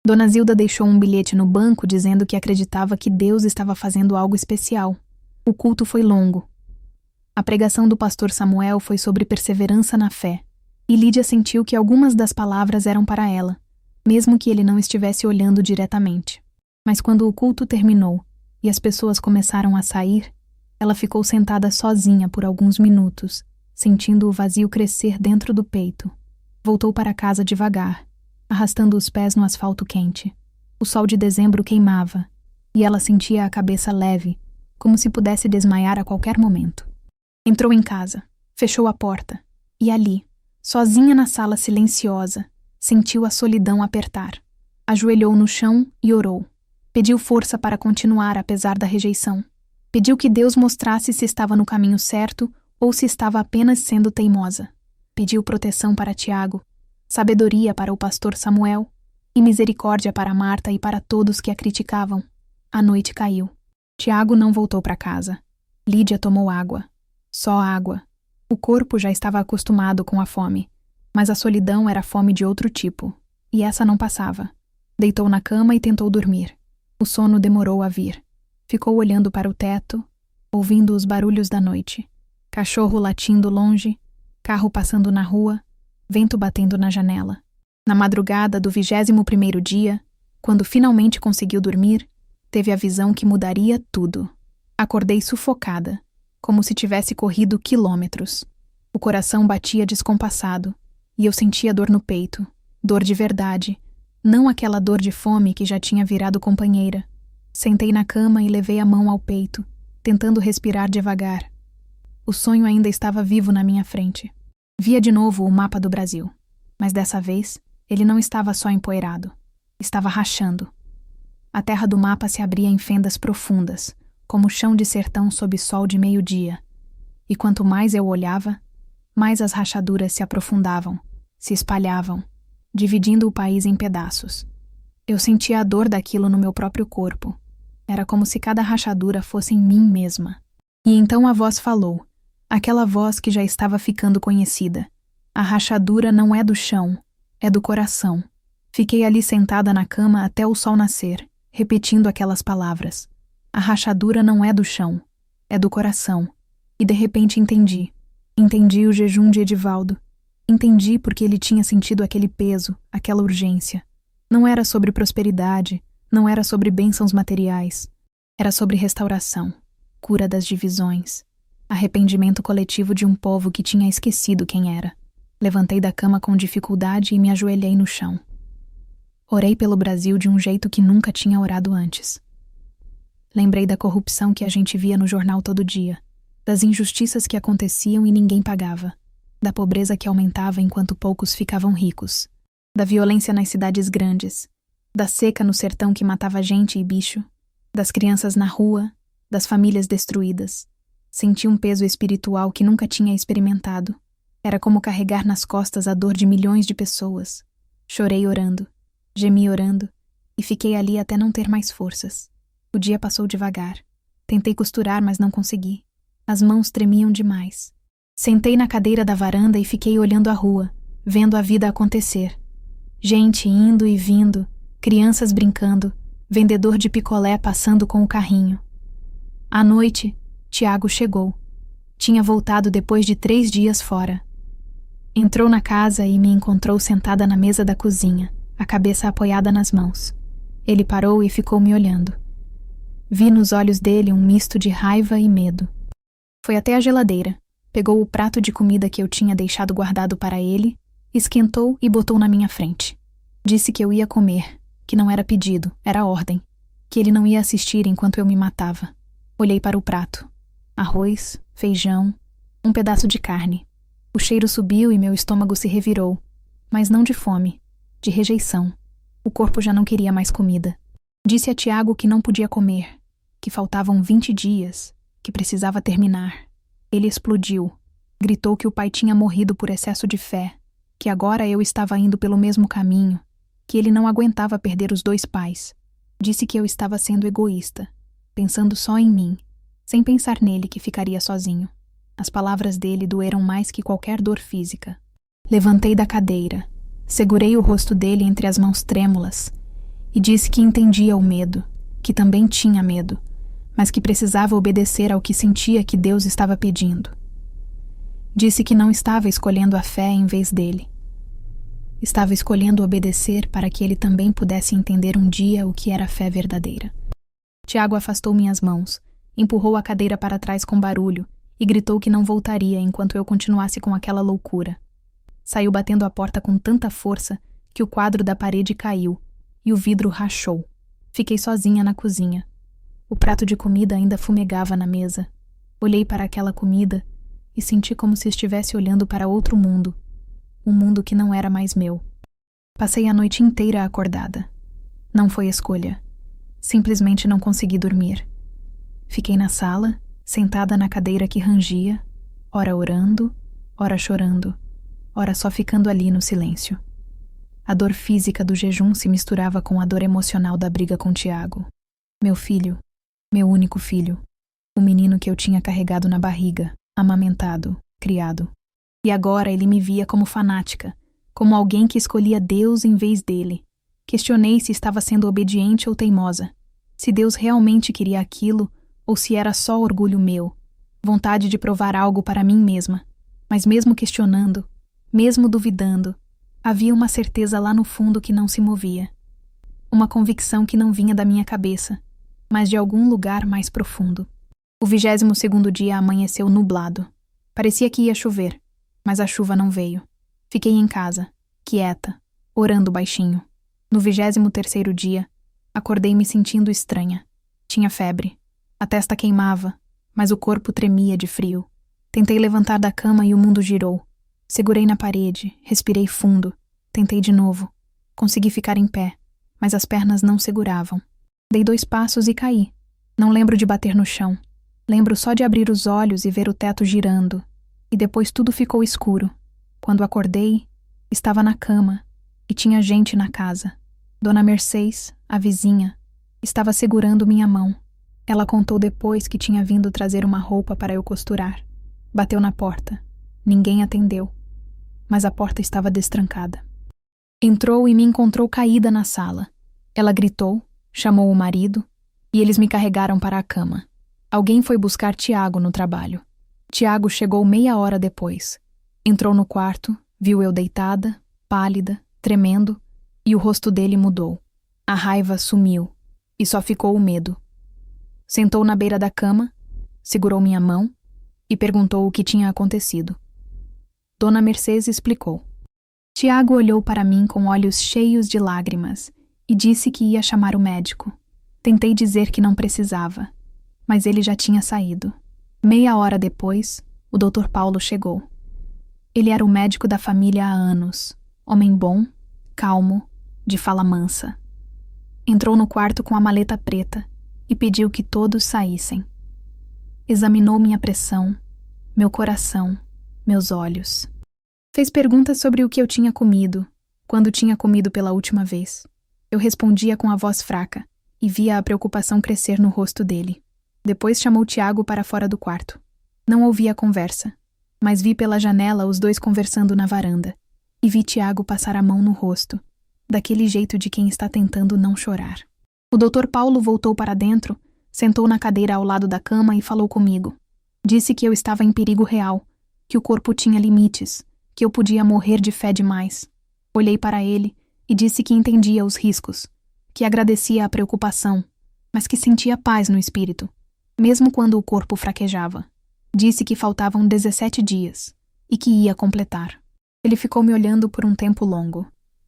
Dona Zilda deixou um bilhete no banco dizendo que acreditava que Deus estava fazendo algo especial. O culto foi longo. A pregação do pastor Samuel foi sobre perseverança na fé, e Lídia sentiu que algumas das palavras eram para ela, mesmo que ele não estivesse olhando diretamente. Mas quando o culto terminou e as pessoas começaram a sair, ela ficou sentada sozinha por alguns minutos, sentindo o vazio crescer dentro do peito. Voltou para casa devagar, arrastando os pés no asfalto quente. O sol de dezembro queimava, e ela sentia a cabeça leve, como se pudesse desmaiar a qualquer momento. Entrou em casa, fechou a porta, e ali, sozinha na sala silenciosa, sentiu a solidão apertar. Ajoelhou no chão e orou. Pediu força para continuar apesar da rejeição. Pediu que Deus mostrasse se estava no caminho certo ou se estava apenas sendo teimosa. Pediu proteção para Tiago, sabedoria para o pastor Samuel e misericórdia para Marta e para todos que a criticavam. A noite caiu. Tiago não voltou para casa. Lídia tomou água. Só água. O corpo já estava acostumado com a fome, mas a solidão era fome de outro tipo, e essa não passava. Deitou na cama e tentou dormir. O sono demorou a vir. Ficou olhando para o teto, ouvindo os barulhos da noite. Cachorro latindo longe, carro passando na rua, vento batendo na janela. Na madrugada do 21º dia, quando finalmente conseguiu dormir, teve a visão que mudaria tudo. Acordei sufocada, como se tivesse corrido quilômetros. O coração batia descompassado, e eu sentia dor no peito, dor de verdade, não aquela dor de fome que já tinha virado companheira. Sentei na cama e levei a mão ao peito, tentando respirar devagar. O sonho ainda estava vivo na minha frente. Via de novo o mapa do Brasil, mas dessa vez ele não estava só empoeirado, estava rachando. A terra do mapa se abria em fendas profundas, como chão de sertão sob sol de meio-dia. E quanto mais eu olhava, mais as rachaduras se aprofundavam, se espalhavam, dividindo o país em pedaços. Eu sentia a dor daquilo no meu próprio corpo. Era como se cada rachadura fosse em mim mesma. E então a voz falou, aquela voz que já estava ficando conhecida. A rachadura não é do chão, é do coração. Fiquei ali sentada na cama até o sol nascer, repetindo aquelas palavras. A rachadura não é do chão, é do coração. E de repente entendi. Entendi o jejum de Edivaldo. Entendi porque ele tinha sentido aquele peso, aquela urgência. Não era sobre prosperidade, não era sobre bênçãos materiais. Era sobre restauração, cura das divisões, arrependimento coletivo de um povo que tinha esquecido quem era. Levantei da cama com dificuldade e me ajoelhei no chão. Orei pelo Brasil de um jeito que nunca tinha orado antes. Lembrei da corrupção que a gente via no jornal todo dia, das injustiças que aconteciam e ninguém pagava, da pobreza que aumentava enquanto poucos ficavam ricos, da violência nas cidades grandes, da seca no sertão que matava gente e bicho, das crianças na rua, das famílias destruídas. Senti um peso espiritual que nunca tinha experimentado. Era como carregar nas costas a dor de milhões de pessoas. Chorei orando, gemi orando, e fiquei ali até não ter mais forças. O dia passou devagar. Tentei costurar, mas não consegui. As mãos tremiam demais. Sentei na cadeira da varanda e fiquei olhando a rua, vendo a vida acontecer. Gente indo e vindo, crianças brincando, vendedor de picolé passando com o carrinho. À noite, Tiago chegou. Tinha voltado depois de 3 dias fora. Entrou na casa e me encontrou sentada na mesa da cozinha, a cabeça apoiada nas mãos. Ele parou e ficou me olhando. Vi nos olhos dele um misto de raiva e medo. Foi até a geladeira, pegou o prato de comida que eu tinha deixado guardado para ele, esquentou e botou na minha frente. Disse que eu ia comer, que não era pedido, era ordem, que ele não ia assistir enquanto eu me matava. Olhei para o prato. Arroz, feijão, um pedaço de carne. O cheiro subiu e meu estômago se revirou, mas não de fome, de rejeição. O corpo já não queria mais comida. Disse a Tiago que não podia comer, que faltavam 20 dias, que precisava terminar. Ele explodiu. Gritou que o pai tinha morrido por excesso de fé, que agora eu estava indo pelo mesmo caminho, que ele não aguentava perder os 2 pais. Disse que eu estava sendo egoísta, pensando só em mim, sem pensar nele que ficaria sozinho. As palavras dele doeram mais que qualquer dor física. Levantei da cadeira, segurei o rosto dele entre as mãos trêmulas e disse que entendia o medo, que também tinha medo, mas que precisava obedecer ao que sentia que Deus estava pedindo. Disse que não estava escolhendo a fé em vez dele. Estava escolhendo obedecer para que ele também pudesse entender um dia o que era fé verdadeira. Tiago afastou minhas mãos, empurrou a cadeira para trás com barulho e gritou que não voltaria enquanto eu continuasse com aquela loucura. Saiu batendo a porta com tanta força que o quadro da parede caiu e o vidro rachou. Fiquei sozinha na cozinha. O prato de comida ainda fumegava na mesa. Olhei para aquela comida e senti como se estivesse olhando para outro mundo, um mundo que não era mais meu. Passei a noite inteira acordada. Não foi escolha. Simplesmente não consegui dormir. Fiquei na sala, sentada na cadeira que rangia, ora orando, ora chorando, ora só ficando ali no silêncio. A dor física do jejum se misturava com a dor emocional da briga com Tiago. Meu filho, meu único filho, o menino que eu tinha carregado na barriga, amamentado, criado. E agora ele me via como fanática, como alguém que escolhia Deus em vez dele. Questionei se estava sendo obediente ou teimosa, se Deus realmente queria aquilo ou se era só orgulho meu, vontade de provar algo para mim mesma. Mas mesmo questionando, mesmo duvidando, havia uma certeza lá no fundo que não se movia. Uma convicção que não vinha da minha cabeça, mas de algum lugar mais profundo. O 22º dia amanheceu nublado. Parecia que ia chover, mas a chuva não veio. Fiquei em casa, quieta, orando baixinho. No 23º dia, acordei me sentindo estranha. Tinha febre. A testa queimava, mas o corpo tremia de frio. Tentei levantar da cama e o mundo girou. Segurei na parede, respirei fundo. Tentei de novo. Consegui ficar em pé, mas as pernas não seguravam. Dei 2 passos e caí. Não lembro de bater no chão. Lembro só de abrir os olhos e ver o teto girando. E depois tudo ficou escuro. Quando acordei, estava na cama e tinha gente na casa. Dona Mercedes, a vizinha, estava segurando minha mão. Ela contou depois que tinha vindo trazer uma roupa para eu costurar. Bateu na porta. Ninguém atendeu. Mas a porta estava destrancada. Entrou e me encontrou caída na sala. Ela gritou, chamou o marido e eles me carregaram para a cama. Alguém foi buscar Tiago no trabalho. Tiago chegou meia hora depois. Entrou no quarto, viu eu deitada, pálida, tremendo, e o rosto dele mudou. A raiva sumiu, e só ficou o medo. Sentou na beira da cama, segurou minha mão e perguntou o que tinha acontecido. Dona Mercedes explicou. Tiago olhou para mim com olhos cheios de lágrimas e disse que ia chamar o médico. Tentei dizer que não precisava, mas ele já tinha saído. Meia hora depois, o Dr. Paulo chegou. Ele era o médico da família há anos, homem bom, calmo, de fala mansa. Entrou no quarto com a maleta preta e pediu que todos saíssem. Examinou minha pressão, meu coração, meus olhos. Fez perguntas sobre o que eu tinha comido, quando tinha comido pela última vez. Eu respondia com a voz fraca e via a preocupação crescer no rosto dele. Depois chamou Tiago para fora do quarto. Não ouvi a conversa, mas vi pela janela os dois conversando na varanda. E vi Tiago passar a mão no rosto, daquele jeito de quem está tentando não chorar. O Dr. Paulo voltou para dentro, sentou na cadeira ao lado da cama e falou comigo. Disse que eu estava em perigo real, que o corpo tinha limites, que eu podia morrer de fé demais. Olhei para ele e disse que entendia os riscos, que agradecia a preocupação, mas que sentia paz no espírito, mesmo quando o corpo fraquejava. Disse que faltavam 17 dias e que ia completar. Ele ficou me olhando por um tempo longo.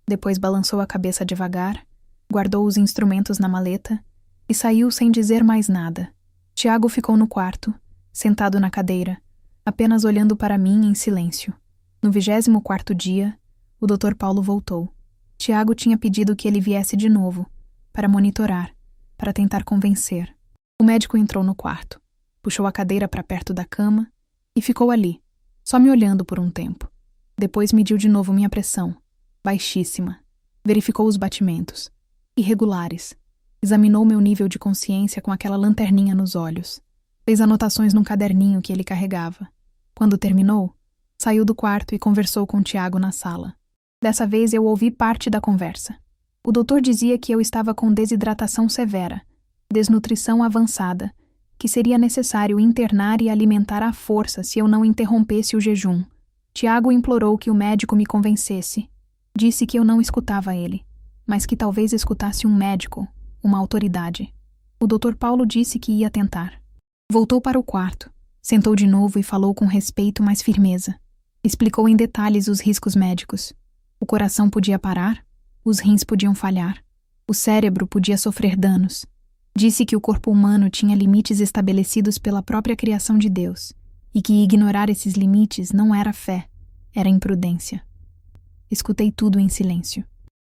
Depois balançou a cabeça devagar, guardou os instrumentos na maleta e saiu sem dizer mais nada. Tiago ficou no quarto, sentado na cadeira, apenas olhando para mim em silêncio. No 24º dia, o Dr. Paulo voltou. Tiago tinha pedido que ele viesse de novo, para monitorar, para tentar convencer. O médico entrou no quarto, puxou a cadeira para perto da cama e ficou ali, só me olhando por um tempo. Depois mediu de novo minha pressão, baixíssima. Verificou os batimentos, irregulares. Examinou meu nível de consciência com aquela lanterninha nos olhos. Fez anotações num caderninho que ele carregava. Quando terminou, saiu do quarto e conversou com Tiago na sala. Dessa vez eu ouvi parte da conversa. O doutor dizia que eu estava com desidratação severa, desnutrição avançada, que seria necessário internar e alimentar à força se eu não interrompesse o jejum. Tiago implorou que o médico me convencesse. Disse que eu não escutava ele, mas que talvez escutasse um médico, uma autoridade. O Dr. Paulo disse que ia tentar. Voltou para o quarto, sentou de novo e falou com respeito, mas firmeza. Explicou em detalhes os riscos médicos. O coração podia parar, os rins podiam falhar, o cérebro podia sofrer danos. Disse que o corpo humano tinha limites estabelecidos pela própria criação de Deus e que ignorar esses limites não era fé, era imprudência. Escutei tudo em silêncio.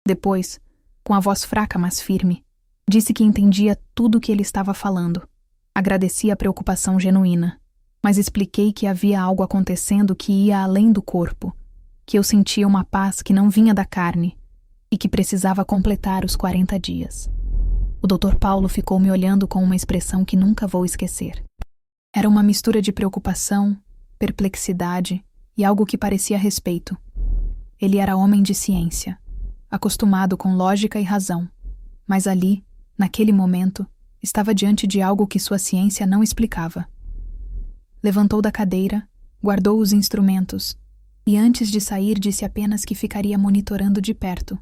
Depois, com a voz fraca mas firme, disse que entendia tudo o que ele estava falando. Agradeci a preocupação genuína, mas expliquei que havia algo acontecendo que ia além do corpo, que eu sentia uma paz que não vinha da carne e que precisava completar os 40 dias. O Dr. Paulo ficou me olhando com uma expressão que nunca vou esquecer. Era uma mistura de preocupação, perplexidade e algo que parecia respeito. Ele era homem de ciência, acostumado com lógica e razão, mas ali, naquele momento, estava diante de algo que sua ciência não explicava. Levantou da cadeira, guardou os instrumentos e antes de sair disse apenas que ficaria monitorando de perto,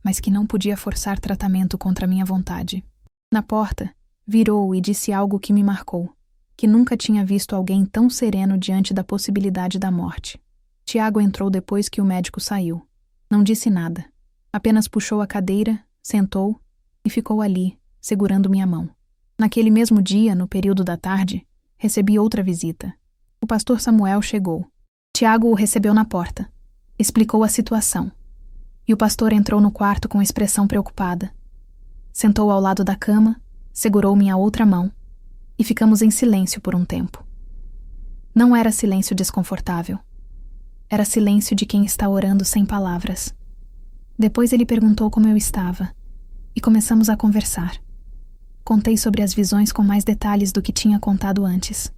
mas que não podia forçar tratamento contra minha vontade. Na porta, virou e disse algo que me marcou, que nunca tinha visto alguém tão sereno diante da possibilidade da morte. Tiago entrou depois que o médico saiu. Não disse nada. Apenas puxou a cadeira, sentou e ficou ali, segurando minha mão. Naquele mesmo dia, no período da tarde, recebi outra visita. O pastor Samuel chegou. Tiago o recebeu na porta. Explicou a situação. E o pastor entrou no quarto com expressão preocupada. Sentou ao lado da cama, segurou minha outra mão e ficamos em silêncio por um tempo. Não era silêncio desconfortável. Era silêncio de quem está orando sem palavras. Depois ele perguntou como eu estava e começamos a conversar. Contei sobre as visões com mais detalhes do que tinha contado antes.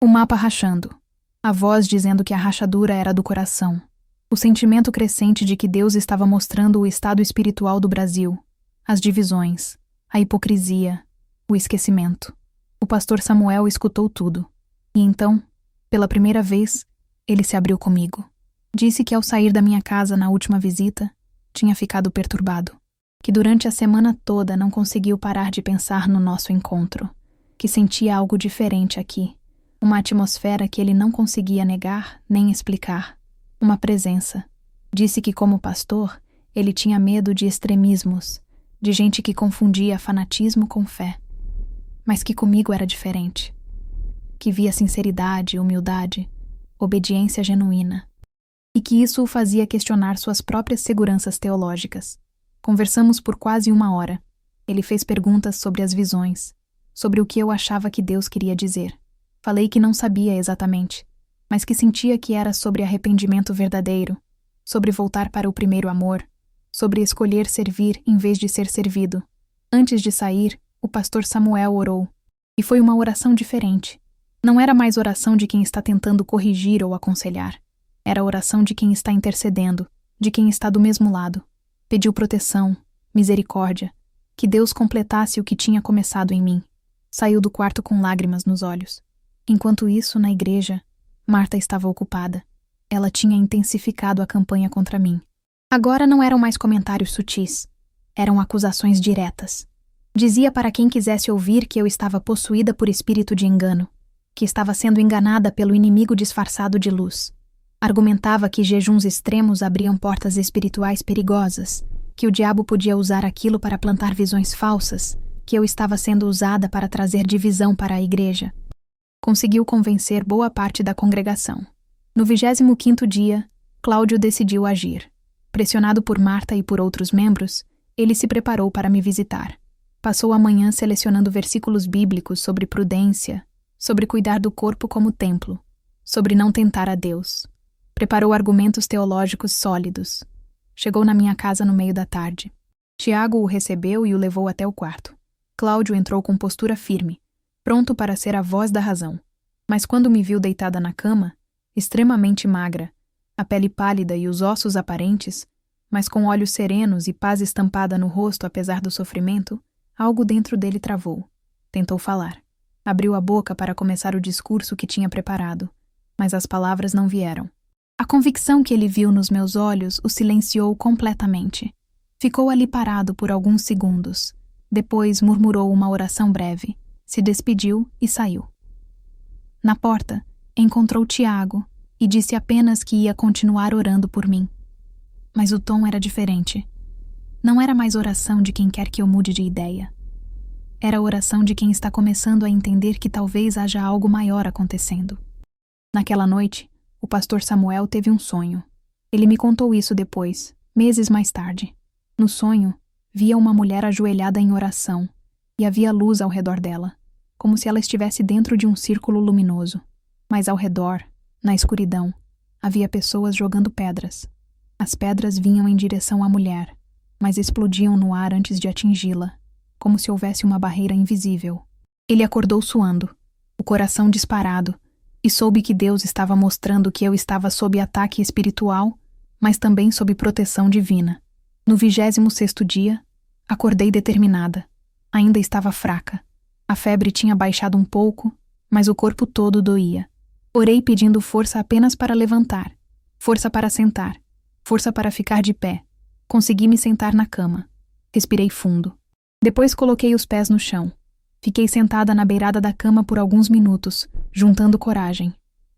O mapa rachando, a voz dizendo que a rachadura era do coração, o sentimento crescente de que Deus estava mostrando o estado espiritual do Brasil, as divisões, a hipocrisia, o esquecimento. O pastor Samuel escutou tudo, e então, pela primeira vez, ele se abriu comigo. Disse que ao sair da minha casa na última visita, tinha ficado perturbado, que durante a semana toda não conseguiu parar de pensar no nosso encontro, que sentia algo diferente aqui, uma atmosfera que ele não conseguia negar nem explicar, uma presença. Disse que como pastor, ele tinha medo de extremismos, de gente que confundia fanatismo com fé, mas que comigo era diferente, que via sinceridade, humildade, obediência genuína, e que isso o fazia questionar suas próprias seguranças teológicas. Conversamos por quase 1 hora. Ele fez perguntas sobre as visões, sobre o que eu achava que Deus queria dizer. Falei que não sabia exatamente, mas que sentia que era sobre arrependimento verdadeiro, sobre voltar para o primeiro amor, sobre escolher servir em vez de ser servido. Antes de sair, o pastor Samuel orou, e foi uma oração diferente. Não era mais oração de quem está tentando corrigir ou aconselhar. Era a oração de quem está intercedendo, de quem está do mesmo lado. Pediu proteção, misericórdia, que Deus completasse o que tinha começado em mim. Saiu do quarto com lágrimas nos olhos. Enquanto isso, na igreja, Marta estava ocupada. Ela tinha intensificado a campanha contra mim. Agora não eram mais comentários sutis. Eram acusações diretas. Dizia para quem quisesse ouvir que eu estava possuída por espírito de engano, que estava sendo enganada pelo inimigo disfarçado de luz. Argumentava que jejuns extremos abriam portas espirituais perigosas, que o diabo podia usar aquilo para plantar visões falsas, que eu estava sendo usada para trazer divisão para a igreja. Conseguiu convencer boa parte da congregação. No 25º dia, Cláudio decidiu agir. Pressionado por Marta e por outros membros, ele se preparou para me visitar. Passou a manhã selecionando versículos bíblicos sobre prudência, sobre cuidar do corpo como templo, sobre não tentar a Deus. Preparou argumentos teológicos sólidos. Chegou na minha casa no meio da tarde. Tiago o recebeu e o levou até o quarto. Cláudio entrou com postura firme, pronto para ser a voz da razão. Mas quando me viu deitada na cama, extremamente magra, a pele pálida e os ossos aparentes, mas com olhos serenos e paz estampada no rosto apesar do sofrimento, algo dentro dele travou. Tentou falar. Abriu a boca para começar o discurso que tinha preparado, mas as palavras não vieram. A convicção que ele viu nos meus olhos o silenciou completamente. Ficou ali parado por alguns segundos. Depois murmurou uma oração breve, se despediu e saiu. Na porta, encontrou Tiago e disse apenas que ia continuar orando por mim. Mas o tom era diferente. Não era mais oração de quem quer que eu mude de ideia. Era a oração de quem está começando a entender que talvez haja algo maior acontecendo. Naquela noite, o pastor Samuel teve um sonho. Ele me contou isso depois, meses mais tarde. No sonho, via uma mulher ajoelhada em oração, e havia luz ao redor dela, como se ela estivesse dentro de um círculo luminoso. Mas ao redor, na escuridão, havia pessoas jogando pedras. As pedras vinham em direção à mulher, mas explodiam no ar antes de atingi-la, como se houvesse uma barreira invisível. Ele acordou suando, o coração disparado, e soube que Deus estava mostrando que eu estava sob ataque espiritual, mas também sob proteção divina. No 26º dia, acordei determinada. Ainda estava fraca. A febre tinha baixado um pouco, mas o corpo todo doía. Orei pedindo força apenas para levantar, força para sentar, força para ficar de pé. Consegui me sentar na cama. Respirei fundo. Depois coloquei os pés no chão. Fiquei sentada na beirada da cama por alguns minutos, juntando coragem.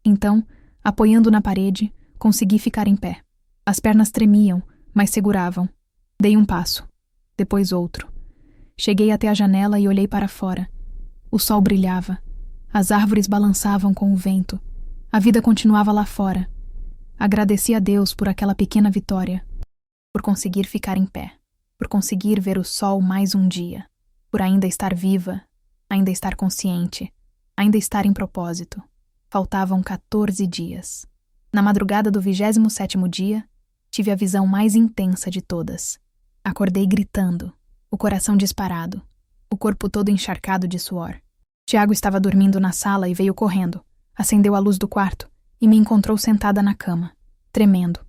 Então, apoiando na parede, consegui ficar em pé. As pernas tremiam, mas seguravam. Dei um passo, depois outro. Cheguei até a janela e olhei para fora. O sol brilhava. As árvores balançavam com o vento. A vida continuava lá fora. Agradeci a Deus por aquela pequena vitória. Por conseguir ficar em pé. Por conseguir ver o sol mais um dia. Por ainda estar viva, ainda estar consciente, ainda estar em propósito. Faltavam 14 dias. Na madrugada do 27º dia, tive a visão mais intensa de todas. Acordei gritando, o coração disparado, o corpo todo encharcado de suor. Tiago estava dormindo na sala e veio correndo, acendeu a luz do quarto e me encontrou sentada na cama, tremendo.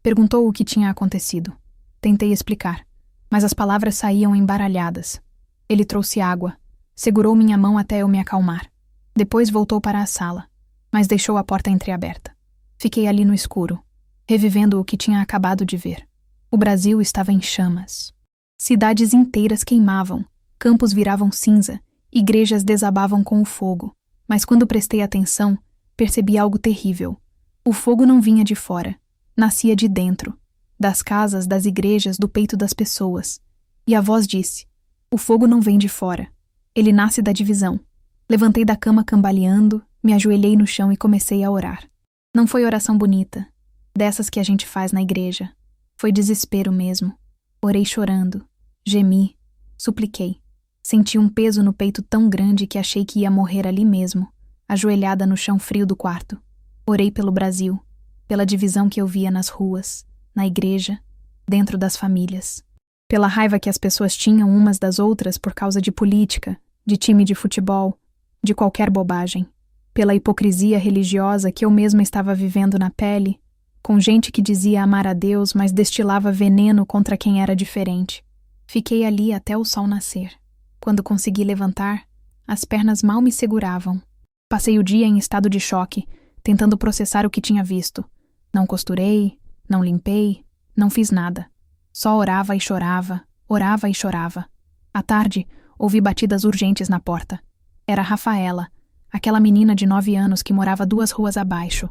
Perguntou o que tinha acontecido. Tentei explicar, mas as palavras saíam embaralhadas. Ele trouxe água, segurou minha mão até eu me acalmar. Depois voltou para a sala, mas deixou a porta entreaberta. Fiquei ali no escuro, revivendo o que tinha acabado de ver. O Brasil estava em chamas. Cidades inteiras queimavam, campos viravam cinza, igrejas desabavam com o fogo. Mas quando prestei atenção, percebi algo terrível. O fogo não vinha de fora, nascia de dentro, das casas, das igrejas, do peito das pessoas. E a voz disse: o fogo não vem de fora, ele nasce da divisão. Levantei da cama cambaleando, me ajoelhei no chão e comecei a orar. Não foi oração bonita, dessas que a gente faz na igreja. Foi desespero mesmo. Orei chorando, gemi, supliquei. Senti um peso no peito tão grande que achei que ia morrer ali mesmo, ajoelhada no chão frio do quarto. Orei pelo Brasil, pela divisão que eu via nas ruas, na igreja, dentro das famílias. Pela raiva que as pessoas tinham umas das outras por causa de política, de time de futebol, de qualquer bobagem. Pela hipocrisia religiosa que eu mesma estava vivendo na pele, com gente que dizia amar a Deus, mas destilava veneno contra quem era diferente. Fiquei ali até o sol nascer. Quando consegui levantar, as pernas mal me seguravam. Passei o dia em estado de choque, tentando processar o que tinha visto. Não costurei, não limpei, não fiz nada. Só orava e chorava, orava e chorava. À tarde, ouvi batidas urgentes na porta. Era Rafaela, aquela menina de 9 anos que morava 2 ruas abaixo.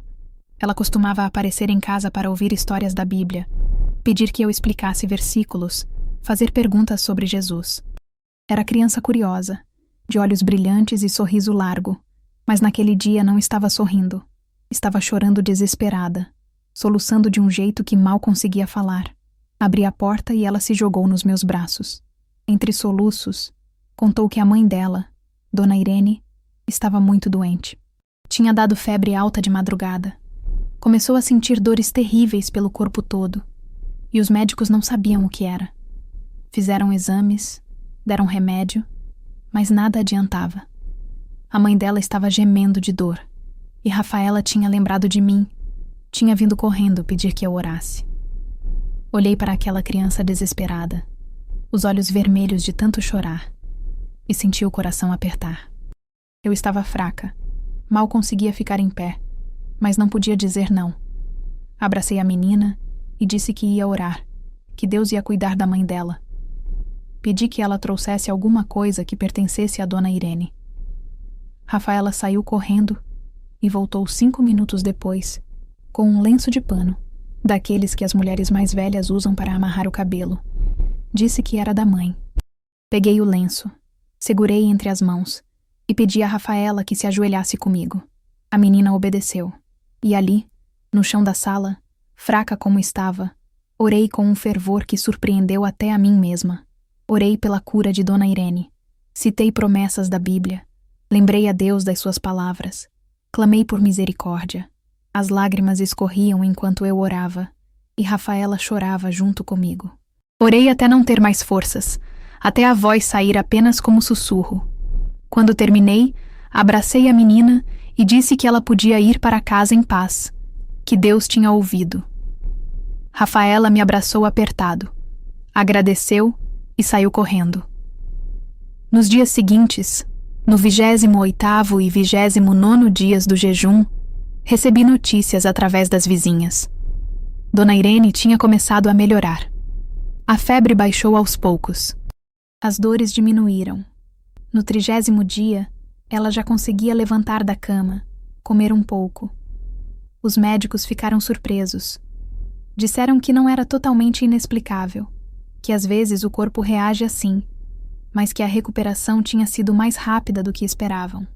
Ela costumava aparecer em casa para ouvir histórias da Bíblia, pedir que eu explicasse versículos, fazer perguntas sobre Jesus. Era criança curiosa, de olhos brilhantes e sorriso largo, mas naquele dia não estava sorrindo. Estava chorando desesperada, soluçando de um jeito que mal conseguia falar. Abri a porta e ela se jogou nos meus braços. Entre soluços, contou que a mãe dela, Dona Irene, estava muito doente. Tinha dado febre alta de madrugada. Começou a sentir dores terríveis pelo corpo todo, e os médicos não sabiam o que era. Fizeram exames, deram remédio, mas nada adiantava. A mãe dela estava gemendo de dor, e Rafaela tinha lembrado de mim, tinha vindo correndo pedir que eu orasse. Olhei para aquela criança desesperada, os olhos vermelhos de tanto chorar, e senti o coração apertar. Eu estava fraca, mal conseguia ficar em pé, mas não podia dizer não. Abracei a menina e disse que ia orar, que Deus ia cuidar da mãe dela. Pedi que ela trouxesse alguma coisa que pertencesse à dona Irene. Rafaela saiu correndo e voltou 5 minutos depois, com um lenço de pano, daqueles que as mulheres mais velhas usam para amarrar o cabelo. Disse que era da mãe. Peguei o lenço, segurei entre as mãos e pedi a Rafaela que se ajoelhasse comigo. A menina obedeceu. E ali, no chão da sala, fraca como estava, orei com um fervor que surpreendeu até a mim mesma. Orei pela cura de dona Irene. Citei promessas da Bíblia. Lembrei a Deus das suas palavras. Clamei por misericórdia. As lágrimas escorriam enquanto eu orava, e Rafaela chorava junto comigo. Orei até não ter mais forças, até a voz sair apenas como sussurro. Quando terminei, abracei a menina e disse que ela podia ir para casa em paz, que Deus tinha ouvido. Rafaela me abraçou apertado, agradeceu e saiu correndo. Nos dias seguintes, no 28º e 29º dias do jejum, recebi notícias através das vizinhas. Dona Irene tinha começado a melhorar. A febre baixou aos poucos. As dores diminuíram. No 30º dia, ela já conseguia levantar da cama, comer um pouco. Os médicos ficaram surpresos. Disseram que não era totalmente inexplicável, que às vezes o corpo reage assim, mas que a recuperação tinha sido mais rápida do que esperavam.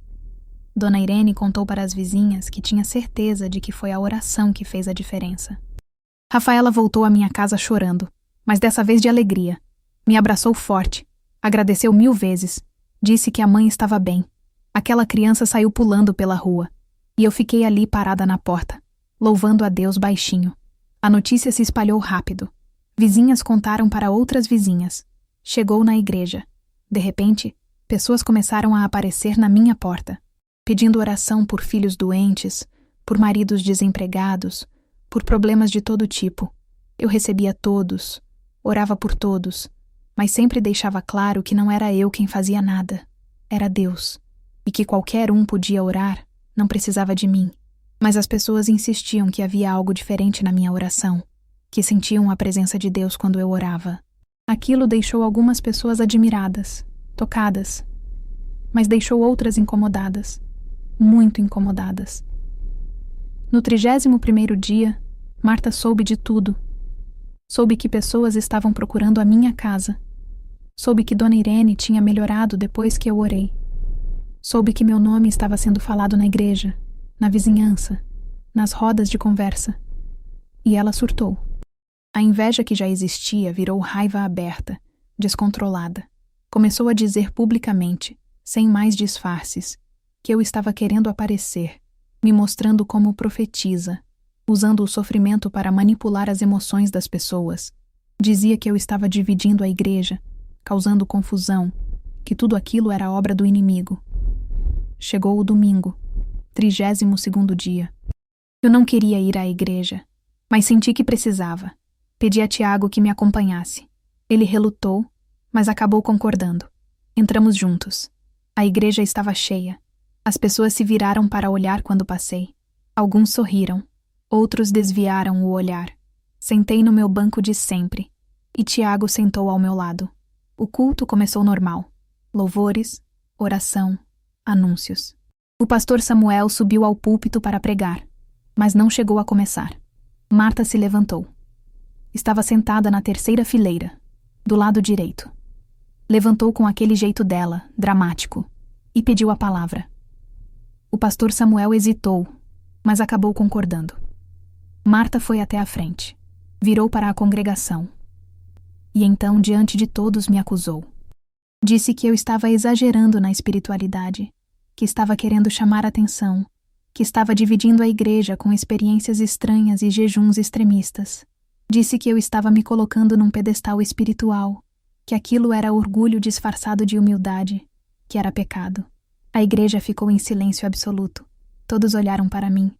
Dona Irene contou para as vizinhas que tinha certeza de que foi a oração que fez a diferença. Rafaela voltou à minha casa chorando, mas dessa vez de alegria. Me abraçou forte, agradeceu 1000 vezes, disse que a mãe estava bem. Aquela criança saiu pulando pela rua, e eu fiquei ali parada na porta, louvando a Deus baixinho. A notícia se espalhou rápido. Vizinhas contaram para outras vizinhas. Chegou na igreja. De repente, pessoas começaram a aparecer na minha porta, pedindo oração por filhos doentes, por maridos desempregados, por problemas de todo tipo. Eu recebia todos, orava por todos, mas sempre deixava claro que não era eu quem fazia nada, era Deus, e que qualquer um podia orar, não precisava de mim. Mas as pessoas insistiam que havia algo diferente na minha oração, que sentiam a presença de Deus quando eu orava. Aquilo deixou algumas pessoas admiradas, tocadas, mas deixou outras incomodadas, muito incomodadas. No 31º dia, Marta soube de tudo. Soube que pessoas estavam procurando a minha casa. Soube que Dona Irene tinha melhorado depois que eu orei. Soube que meu nome estava sendo falado na igreja, na vizinhança, nas rodas de conversa. E ela surtou. A inveja que já existia virou raiva aberta, descontrolada. Começou a dizer publicamente, sem mais disfarces, que eu estava querendo aparecer, me mostrando como profetisa, usando o sofrimento para manipular as emoções das pessoas. Dizia que eu estava dividindo a igreja, causando confusão, que tudo aquilo era obra do inimigo. Chegou o domingo, 32º dia. Eu não queria ir à igreja, mas senti que precisava. Pedi a Tiago que me acompanhasse. Ele relutou, mas acabou concordando. Entramos juntos. A igreja estava cheia. As pessoas se viraram para olhar quando passei. Alguns sorriram, outros desviaram o olhar. Sentei no meu banco de sempre, e Tiago sentou ao meu lado. O culto começou normal. Louvores, oração, anúncios. O pastor Samuel subiu ao púlpito para pregar, mas não chegou a começar. Marta se levantou. Estava sentada na 3ª fileira, do lado direito. Levantou com aquele jeito dela, dramático, e pediu a palavra. O pastor Samuel hesitou, mas acabou concordando. Marta foi até a frente, virou para a congregação. E então, diante de todos, me acusou. Disse que eu estava exagerando na espiritualidade, que estava querendo chamar atenção, que estava dividindo a igreja com experiências estranhas e jejuns extremistas. Disse que eu estava me colocando num pedestal espiritual, que aquilo era orgulho disfarçado de humildade, que era pecado. A igreja ficou em silêncio absoluto. Todos olharam para mim.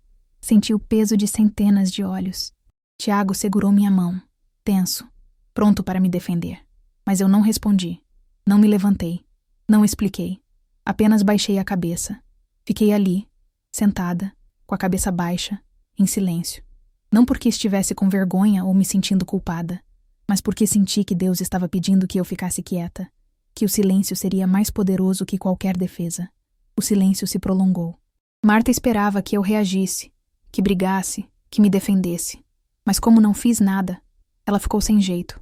Senti o peso de centenas de olhos. Tiago segurou minha mão, tenso, pronto para me defender. Mas eu não respondi. Não me levantei. Não expliquei. Apenas baixei a cabeça. Fiquei ali, sentada, com a cabeça baixa, em silêncio. Não porque estivesse com vergonha ou me sentindo culpada, mas porque senti que Deus estava pedindo que eu ficasse quieta, que o silêncio seria mais poderoso que qualquer defesa. O silêncio se prolongou. Marta esperava que eu reagisse, que brigasse, que me defendesse. Mas como não fiz nada, ela ficou sem jeito.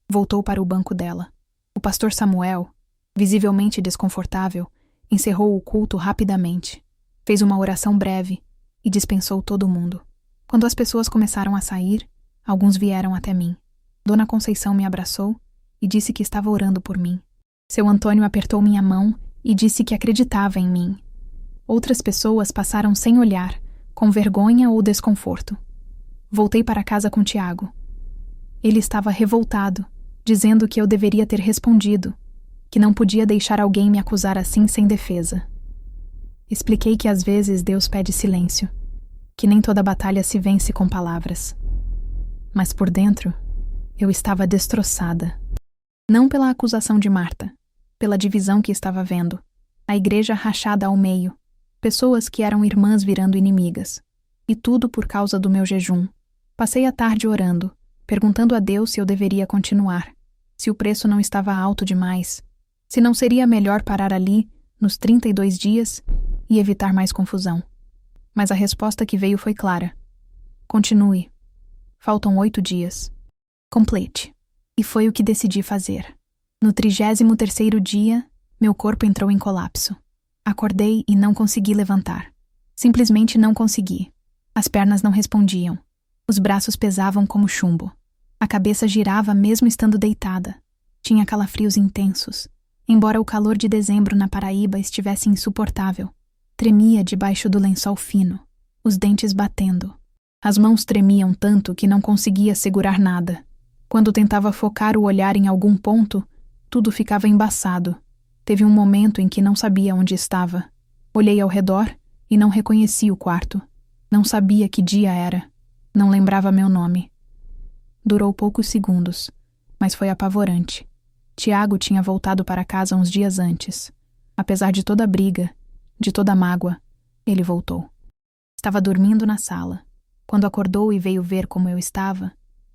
Voltou para o banco dela. O pastor Samuel, visivelmente desconfortável, encerrou o culto rapidamente. Fez uma oração breve e dispensou todo mundo. Quando as pessoas começaram a sair, alguns vieram até mim. Dona Conceição me abraçou e disse que estava orando por mim. Seu Antônio apertou minha mão e disse que acreditava em mim. Outras pessoas passaram sem olhar, com vergonha ou desconforto. Voltei para casa com Tiago. Ele estava revoltado, dizendo que eu deveria ter respondido, que não podia deixar alguém me acusar assim sem defesa. Expliquei que às vezes Deus pede silêncio, que nem toda batalha se vence com palavras. Mas por dentro, eu estava destroçada. Não pela acusação de Marta, pela divisão que estava vendo, a igreja rachada ao meio, pessoas que eram irmãs virando inimigas. E tudo por causa do meu jejum. Passei a tarde orando, perguntando a Deus se eu deveria continuar, se o preço não estava alto demais, se não seria melhor parar ali, nos 32 dias, e evitar mais confusão. Mas a resposta que veio foi clara. Continue. Faltam 8 dias. Complete. E foi o que decidi fazer. No 33º dia, meu corpo entrou em colapso. Acordei e não consegui levantar. Simplesmente não consegui. As pernas não respondiam. Os braços pesavam como chumbo. A cabeça girava mesmo estando deitada. Tinha calafrios intensos. Embora o calor de dezembro na Paraíba estivesse insuportável. Tremia debaixo do lençol fino, os dentes batendo. As mãos tremiam tanto que não conseguia segurar nada. Quando tentava focar o olhar em algum ponto, tudo ficava embaçado. Teve um momento em que não sabia onde estava. Olhei ao redor e não reconheci o quarto. Não sabia que dia era. Não lembrava meu nome. Durou poucos segundos, mas foi apavorante. Tiago tinha voltado para casa uns dias antes. Apesar de toda a briga, de toda a mágoa, ele voltou. Estava dormindo na sala. Quando acordou e veio ver como eu estava,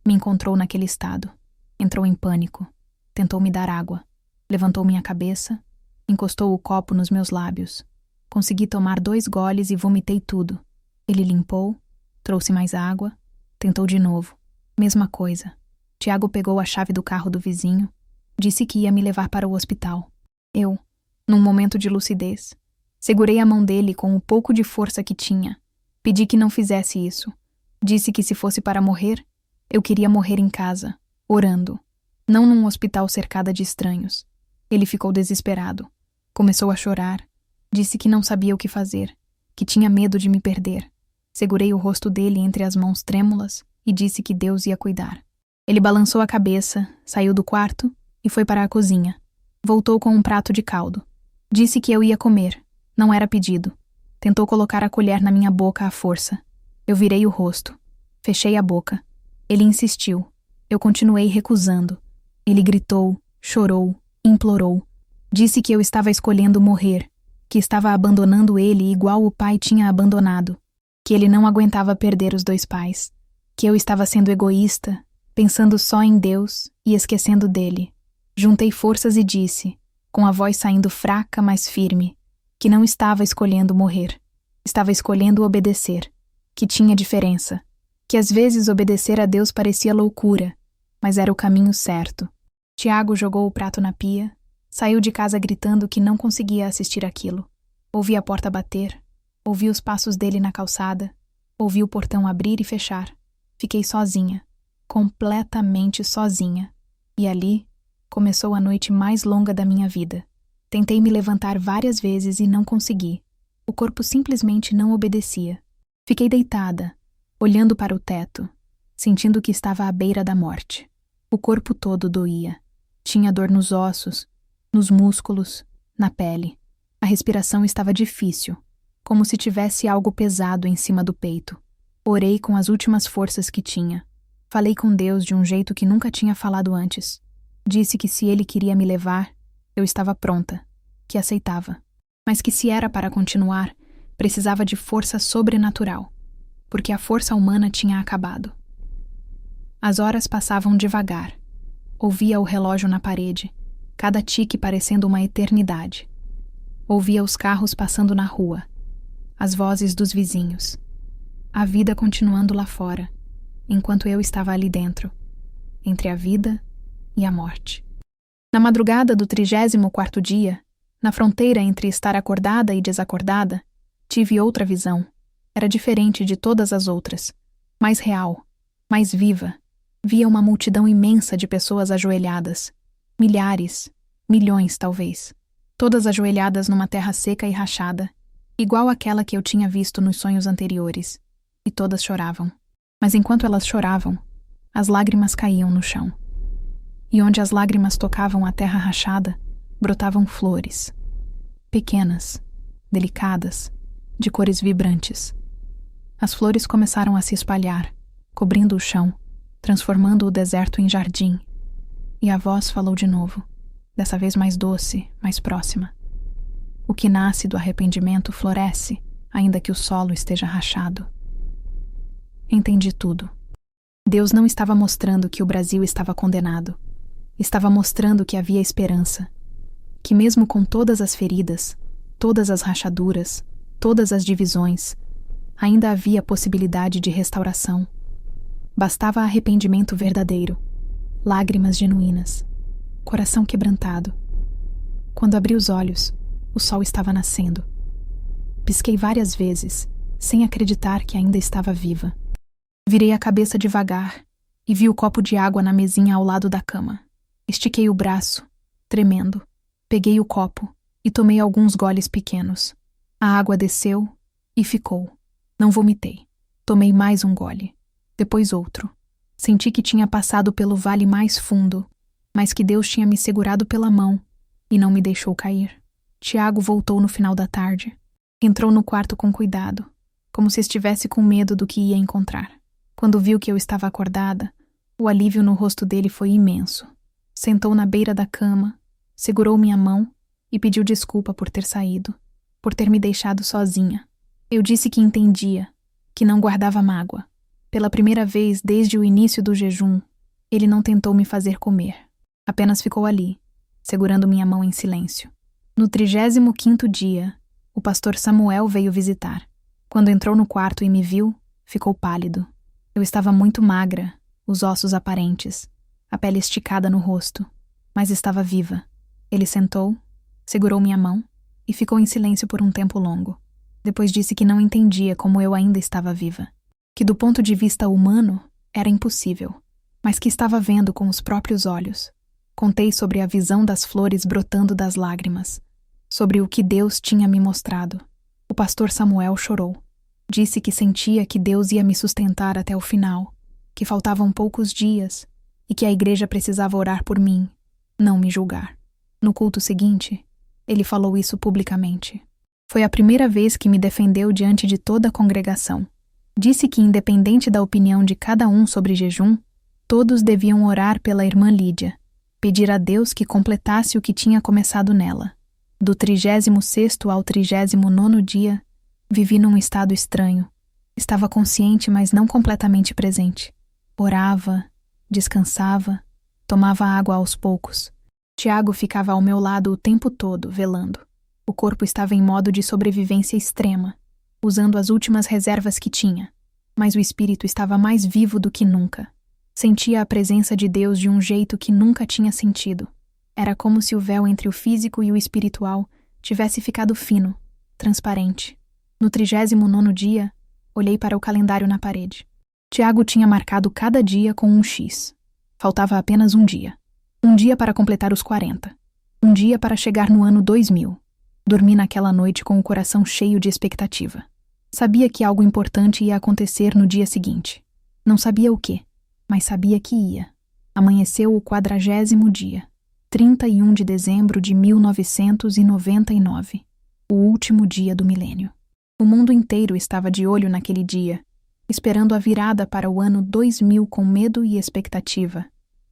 me encontrou naquele estado. Entrou em pânico. Tentou me dar água. Levantou minha cabeça, encostou o copo nos meus lábios. Consegui tomar 2 goles e vomitei tudo. Ele limpou, trouxe mais água, tentou de novo. Mesma coisa. Tiago pegou a chave do carro do vizinho, disse que ia me levar para o hospital. Eu, num momento de lucidez, segurei a mão dele com o pouco de força que tinha. Pedi que não fizesse isso. Disse que se fosse para morrer, eu queria morrer em casa, orando, não num hospital cercada de estranhos. Ele ficou desesperado. Começou a chorar. Disse que não sabia o que fazer, que tinha medo de me perder. Segurei o rosto dele entre as mãos trêmulas e disse que Deus ia cuidar. Ele balançou a cabeça, saiu do quarto e foi para a cozinha. Voltou com um prato de caldo. Disse que eu ia comer. Não era pedido. Tentou colocar a colher na minha boca à força. Eu virei o rosto. Fechei a boca. Ele insistiu. Eu continuei recusando. Ele gritou, chorou, implorou. Disse que eu estava escolhendo morrer, que estava abandonando ele igual o pai tinha abandonado, que ele não aguentava perder os 2 pais, que eu estava sendo egoísta, pensando só em Deus e esquecendo dele. Juntei forças e disse, com a voz saindo fraca, mas firme, que não estava escolhendo morrer, estava escolhendo obedecer, que tinha diferença, que às vezes obedecer a Deus parecia loucura, mas era o caminho certo. Tiago jogou o prato na pia, saiu de casa gritando que não conseguia assistir aquilo. Ouvi a porta bater, ouvi os passos dele na calçada, ouvi o portão abrir e fechar. Fiquei sozinha, completamente sozinha. E ali começou a noite mais longa da minha vida. Tentei me levantar várias vezes e não consegui. O corpo simplesmente não obedecia. Fiquei deitada, olhando para o teto, sentindo que estava à beira da morte. O corpo todo doía. Tinha dor nos ossos, nos músculos, na pele. A respiração estava difícil, como se tivesse algo pesado em cima do peito. Orei com as últimas forças que tinha. Falei com Deus de um jeito que nunca tinha falado antes. Disse que se ele queria me levar, eu estava pronta, que aceitava. Mas que se era para continuar, precisava de força sobrenatural. porque a força humana tinha acabado. As horas passavam devagar. Ouvia o relógio na parede, cada tique parecendo uma eternidade. Ouvia os carros passando na rua, as vozes dos vizinhos. A vida continuando lá fora, enquanto eu estava ali dentro, entre a vida e a morte. Na madrugada do 34º dia, na fronteira entre estar acordada e desacordada, tive outra visão. Era diferente de todas as outras, mais real, mais viva. Via uma multidão imensa de pessoas ajoelhadas. Milhares, milhões talvez. Todas ajoelhadas numa terra seca e rachada, igual àquela que eu tinha visto nos sonhos anteriores. E todas choravam. Mas enquanto elas choravam, as lágrimas caíam no chão. E onde as lágrimas tocavam a terra rachada, brotavam flores. Pequenas, delicadas, de cores vibrantes. As flores começaram a se espalhar, cobrindo o chão, transformando o deserto em jardim. E a voz falou de novo, dessa vez mais doce, mais próxima. O que nasce do arrependimento floresce, ainda que o solo esteja rachado. Entendi tudo. Deus não estava mostrando que o Brasil estava condenado. Estava mostrando que havia esperança. Que mesmo com todas as feridas, todas as rachaduras, todas as divisões, ainda havia possibilidade de restauração. Bastava arrependimento verdadeiro, lágrimas genuínas, coração quebrantado. Quando abri os olhos, o sol estava nascendo. Pisquei várias vezes, sem acreditar que ainda estava viva. Virei a cabeça devagar e vi o copo de água na mesinha ao lado da cama. Estiquei o braço, tremendo. Peguei o copo e tomei alguns goles pequenos. A água desceu e ficou. Não vomitei. Tomei mais um gole. Depois outro. Senti que tinha passado pelo vale mais fundo, mas que Deus tinha me segurado pela mão e não me deixou cair. Tiago voltou no final da tarde. Entrou no quarto com cuidado, como se estivesse com medo do que ia encontrar. Quando viu que eu estava acordada, o alívio no rosto dele foi imenso. Sentou na beira da cama, segurou minha mão e pediu desculpa por ter saído, por ter me deixado sozinha. Eu disse que entendia, que não guardava mágoa. Pela primeira vez desde o início do jejum, ele não tentou me fazer comer. Apenas ficou ali, segurando minha mão em silêncio. No 35º dia, o pastor Samuel veio visitar. Quando entrou no quarto e me viu, ficou pálido. Eu estava muito magra, os ossos aparentes, a pele esticada no rosto, mas estava viva. Ele sentou, segurou minha mão e ficou em silêncio por um tempo longo. Depois disse que não entendia como eu ainda estava viva. Que do ponto de vista humano, era impossível, mas que estava vendo com os próprios olhos. Contei sobre a visão das flores brotando das lágrimas, sobre o que Deus tinha me mostrado. O pastor Samuel chorou. Disse que sentia que Deus ia me sustentar até o final, que faltavam poucos dias e que a igreja precisava orar por mim, não me julgar. No culto seguinte, ele falou isso publicamente. Foi a primeira vez que me defendeu diante de toda a congregação. Disse que, independente da opinião de cada um sobre jejum, todos deviam orar pela irmã Lídia, pedir a Deus que completasse o que tinha começado nela. Do 36º ao 39º dia, vivi num estado estranho. Estava consciente, mas não completamente presente. Orava, descansava, tomava água aos poucos. Tiago ficava ao meu lado o tempo todo, velando. O corpo estava em modo de sobrevivência extrema, usando as últimas reservas que tinha, mas o espírito estava mais vivo do que nunca. Sentia a presença de Deus de um jeito que nunca tinha sentido. Era como se o véu entre o físico e o espiritual tivesse ficado fino, transparente. No 39º dia, olhei para o calendário na parede. Tiago tinha marcado cada dia com um X. Faltava apenas um dia. Um dia para completar os 40. Um dia para chegar no ano 2000. Dormi naquela noite com o coração cheio de expectativa. Sabia que algo importante ia acontecer no dia seguinte. Não sabia o quê, mas sabia que ia. Amanheceu o 40º dia, 31 de dezembro de 1999, o último dia do milênio. O mundo inteiro estava de olho naquele dia, esperando a virada para o ano 2000 com medo e expectativa.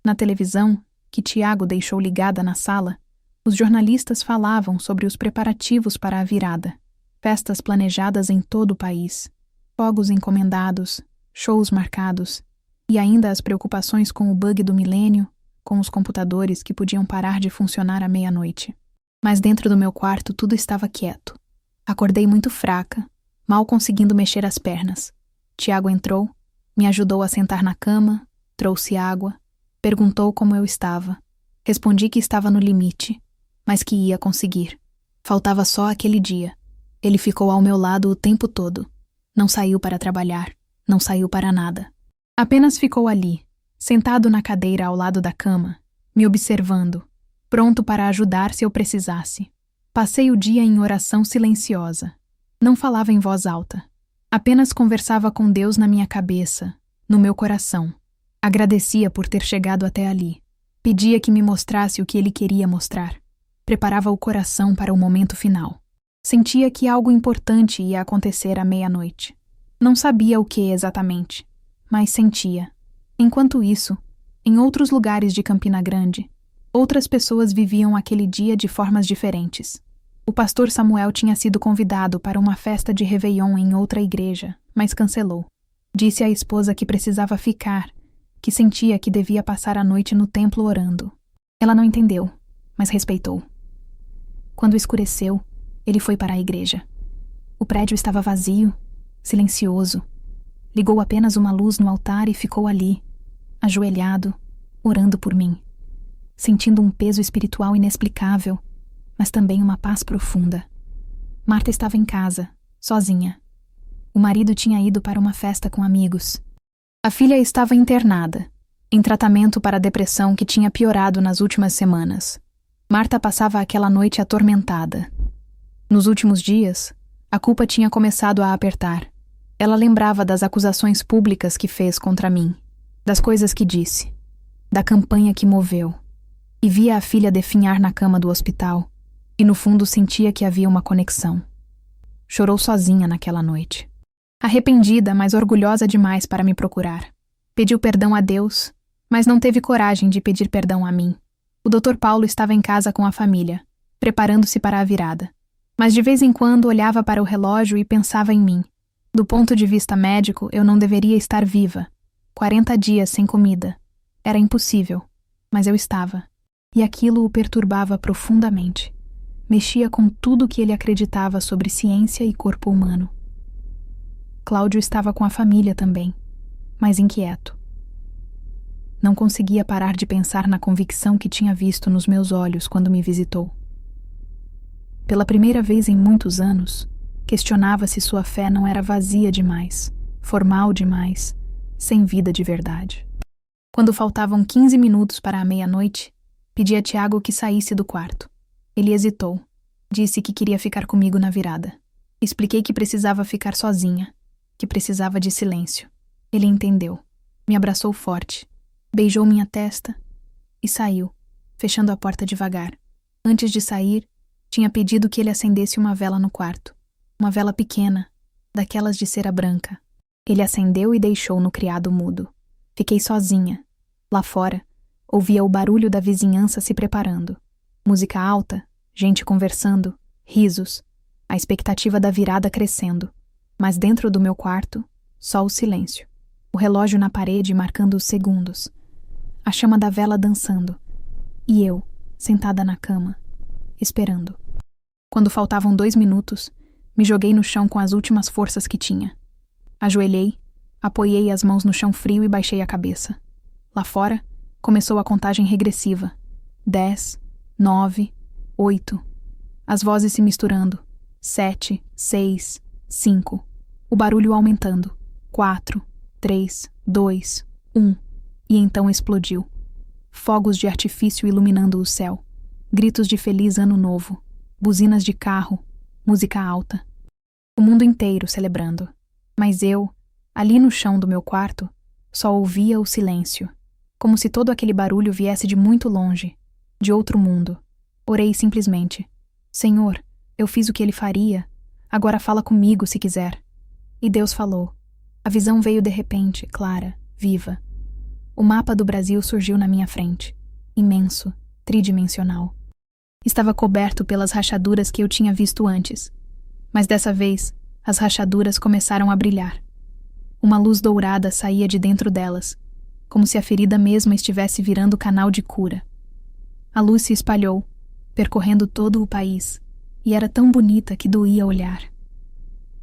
Na televisão, que Tiago deixou ligada na sala, os jornalistas falavam sobre os preparativos para a virada, festas planejadas em todo o país, Fogos encomendados, shows marcados, e ainda as preocupações com o bug do milênio, com os computadores que podiam parar de funcionar à meia-noite. Mas dentro do meu quarto tudo estava quieto. Acordei muito fraca, mal conseguindo mexer as pernas. Tiago entrou, me ajudou a sentar na cama, trouxe água, perguntou como eu estava. Respondi que estava no limite, mas que ia conseguir. Faltava só aquele dia. Ele ficou ao meu lado o tempo todo. Não saiu para trabalhar, não saiu para nada. Apenas ficou ali, sentado na cadeira ao lado da cama, me observando, pronto para ajudar se eu precisasse. Passei o dia em oração silenciosa. Não falava em voz alta. Apenas conversava com Deus na minha cabeça, no meu coração. Agradecia por ter chegado até ali. Pedia que me mostrasse o que ele queria mostrar. Preparava o coração para o momento final. Sentia que algo importante ia acontecer à meia-noite. Não sabia o que exatamente, mas sentia. Enquanto isso, em outros lugares de Campina Grande, outras pessoas viviam aquele dia de formas diferentes. O pastor Samuel tinha sido convidado para uma festa de Réveillon em outra igreja, mas cancelou. Disse à esposa que precisava ficar, que sentia que devia passar a noite no templo orando. Ela não entendeu, mas respeitou. Quando escureceu, ele foi para a igreja. O prédio estava vazio, silencioso. Ligou apenas uma luz no altar e ficou ali, ajoelhado, orando por mim, sentindo um peso espiritual inexplicável, mas também uma paz profunda. Marta estava em casa, sozinha. O marido tinha ido para uma festa com amigos. A filha estava internada, em tratamento para a depressão que tinha piorado nas últimas semanas. Marta passava aquela noite atormentada. Nos últimos dias, a culpa tinha começado a apertar. Ela lembrava das acusações públicas que fez contra mim, das coisas que disse, da campanha que moveu, e via a filha definhar na cama do hospital, e no fundo sentia que havia uma conexão. Chorou sozinha naquela noite. Arrependida, mas orgulhosa demais para me procurar. Pediu perdão a Deus, mas não teve coragem de pedir perdão a mim. O Dr. Paulo estava em casa com a família, preparando-se para a virada. Mas de vez em quando olhava para o relógio e pensava em mim. Do ponto de vista médico, eu não deveria estar viva. 40 dias sem comida. Era impossível, mas eu estava. E aquilo o perturbava profundamente. Mexia com tudo que ele acreditava sobre ciência e corpo humano. Cláudio estava com a família também, mas inquieto. Não conseguia parar de pensar na convicção que tinha visto nos meus olhos quando me visitou. Pela primeira vez em muitos anos, questionava se sua fé não era vazia demais, formal demais, sem vida de verdade. Quando faltavam 15 minutos para a meia-noite, pedi a Tiago que saísse do quarto. Ele hesitou. Disse que queria ficar comigo na virada. Expliquei que precisava ficar sozinha, que precisava de silêncio. Ele entendeu. Me abraçou forte, beijou minha testa e saiu, fechando a porta devagar. Antes de sair, tinha pedido que ele acendesse uma vela no quarto. Uma vela pequena, daquelas de cera branca. Ele acendeu e deixou no criado mudo. Fiquei sozinha. Lá fora, ouvia o barulho da vizinhança se preparando. Música alta, gente conversando, risos, a expectativa da virada crescendo. Mas dentro do meu quarto, só o silêncio. O relógio na parede marcando os segundos. A chama da vela dançando. E eu, sentada na cama, esperando. Quando faltavam 2 minutos, me joguei no chão com as últimas forças que tinha. Ajoelhei, apoiei as mãos no chão frio e baixei a cabeça. Lá fora, começou a contagem regressiva. 10, 9, 8. As vozes se misturando. 7, 6, 5. O barulho aumentando. 4, 3, 2, 1. E então explodiu. Fogos de artifício iluminando o céu. Gritos de feliz ano novo. Buzinas de carro. Música alta. O mundo inteiro celebrando. Mas eu, ali no chão do meu quarto, só ouvia o silêncio. Como se todo aquele barulho viesse de muito longe, de outro mundo. Orei simplesmente. Senhor, eu fiz o que ele faria. Agora fala comigo se quiser. E Deus falou. A visão veio de repente, clara, viva. O mapa do Brasil surgiu na minha frente. Imenso, tridimensional. Estava coberto pelas rachaduras que eu tinha visto antes. Mas dessa vez, as rachaduras começaram a brilhar. Uma luz dourada saía de dentro delas, como se a ferida mesma estivesse virando canal de cura. A luz se espalhou, percorrendo todo o país, e era tão bonita que doía olhar.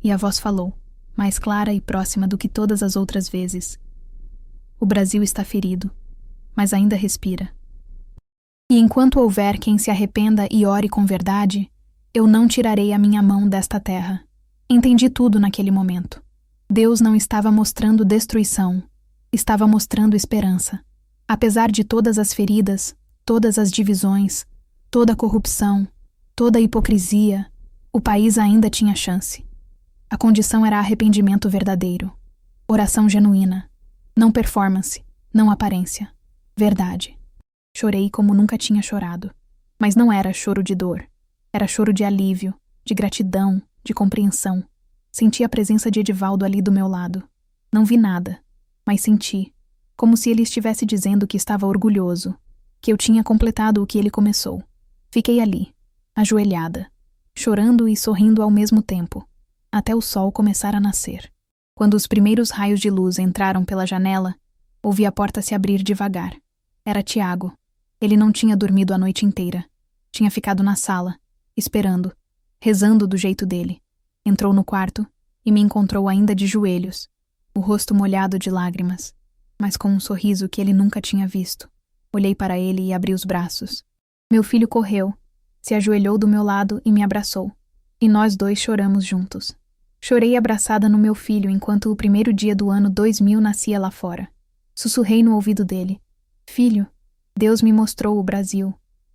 E a voz falou, mais clara e próxima do que todas as outras vezes. O Brasil está ferido, mas ainda respira. E enquanto houver quem se arrependa e ore com verdade, eu não tirarei a minha mão desta terra. Entendi tudo naquele momento. Deus não estava mostrando destruição, estava mostrando esperança. Apesar de todas as feridas, todas as divisões, toda a corrupção, toda a hipocrisia, o país ainda tinha chance. A condição era arrependimento verdadeiro, oração genuína, não performance, não aparência, verdade. Chorei como nunca tinha chorado, mas não era choro de dor, era choro de alívio, de gratidão, de compreensão. Senti a presença de Edivaldo ali do meu lado. Não vi nada, mas senti, como se ele estivesse dizendo que estava orgulhoso, que eu tinha completado o que ele começou. Fiquei ali, ajoelhada, chorando e sorrindo ao mesmo tempo, até o sol começar a nascer. Quando os primeiros raios de luz entraram pela janela, ouvi a porta se abrir devagar. Era Tiago. Ele não tinha dormido a noite inteira. Tinha ficado na sala, esperando, rezando do jeito dele. Entrou no quarto e me encontrou ainda de joelhos, o rosto molhado de lágrimas, mas com um sorriso que ele nunca tinha visto. Olhei para ele e abri os braços. Meu filho correu, se ajoelhou do meu lado e me abraçou. E nós dois choramos juntos. Chorei abraçada no meu filho enquanto o primeiro dia do ano 2000 nascia lá fora. Sussurrei no ouvido dele. Filho, Deus me mostrou o Brasil.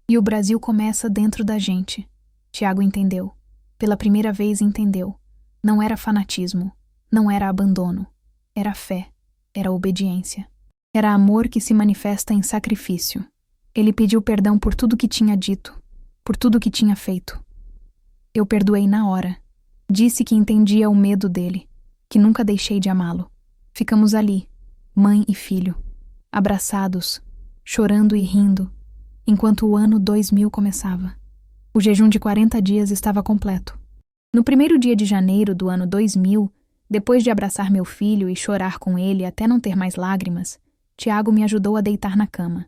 E o Brasil começa dentro da gente. Tiago entendeu. Pela primeira vez entendeu. Não era fanatismo. Não era abandono. Era fé. Era obediência. Era amor que se manifesta em sacrifício. Ele pediu perdão por tudo que tinha dito. Por tudo que tinha feito. Eu perdoei na hora. Disse que entendia o medo dele. Que nunca deixei de amá-lo. Ficamos ali, mãe e filho. Abraçados. Chorando e rindo. Enquanto o ano 2000 começava. O jejum de 40 dias estava completo. No primeiro dia de janeiro do ano 2000, depois de abraçar meu filho e chorar com ele até não ter mais lágrimas, Tiago me ajudou a deitar na cama.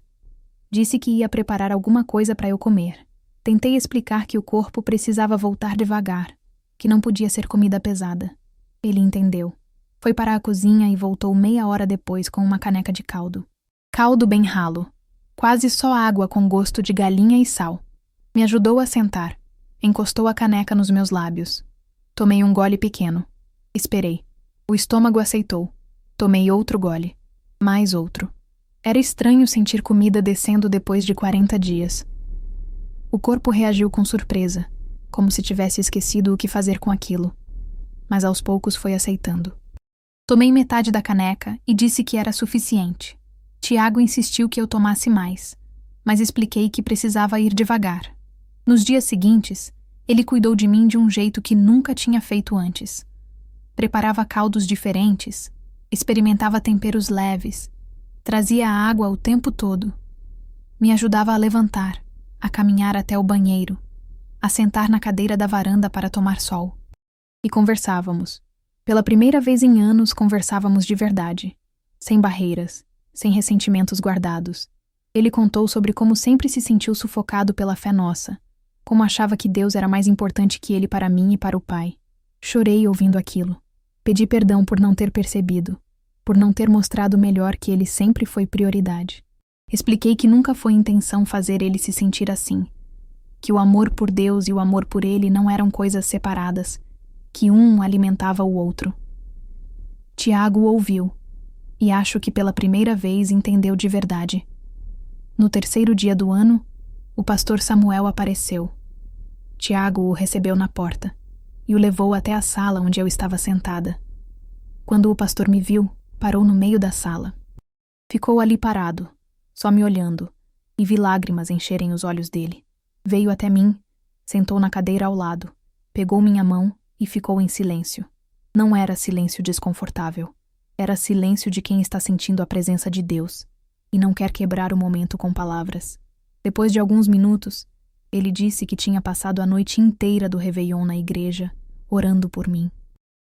Disse que ia preparar alguma coisa para eu comer. Tentei explicar que o corpo precisava voltar devagar, que não podia ser comida pesada. Ele entendeu. Foi para a cozinha e voltou meia hora depois com uma caneca de caldo. Caldo bem ralo. Quase só água com gosto de galinha e sal. Me ajudou a sentar. Encostou a caneca nos meus lábios. Tomei um gole pequeno. Esperei. O estômago aceitou. Tomei outro gole. Mais outro. Era estranho sentir comida descendo depois de 40 dias. O corpo reagiu com surpresa, como se tivesse esquecido o que fazer com aquilo. Mas aos poucos foi aceitando. Tomei metade da caneca e disse que era suficiente. Tiago insistiu que eu tomasse mais, mas expliquei que precisava ir devagar. Nos dias seguintes, ele cuidou de mim de um jeito que nunca tinha feito antes. Preparava caldos diferentes, experimentava temperos leves, trazia água o tempo todo. Me ajudava a levantar, a caminhar até o banheiro, a sentar na cadeira da varanda para tomar sol. E conversávamos. Pela primeira vez em anos, conversávamos de verdade, sem barreiras, sem ressentimentos guardados. Ele contou sobre como sempre se sentiu sufocado pela fé nossa, como achava que Deus era mais importante que ele para mim e para o Pai. Chorei ouvindo aquilo. Pedi perdão por não ter percebido, por não ter mostrado melhor que ele sempre foi prioridade. Expliquei que nunca foi intenção fazer ele se sentir assim, que o amor por Deus e o amor por ele não eram coisas separadas, que um alimentava o outro. Tiago ouviu, e acho que pela primeira vez entendeu de verdade. No terceiro dia do ano, o pastor Samuel apareceu. Tiago o recebeu na porta e o levou até a sala onde eu estava sentada. Quando o pastor me viu, parou no meio da sala. Ficou ali parado, só me olhando, e vi lágrimas encherem os olhos dele. Veio até mim, sentou na cadeira ao lado, pegou minha mão e ficou em silêncio. Não era silêncio desconfortável. Era silêncio de quem está sentindo a presença de Deus e não quer quebrar o momento com palavras. Depois de alguns minutos, ele disse que tinha passado a noite inteira do Réveillon na igreja, orando por mim.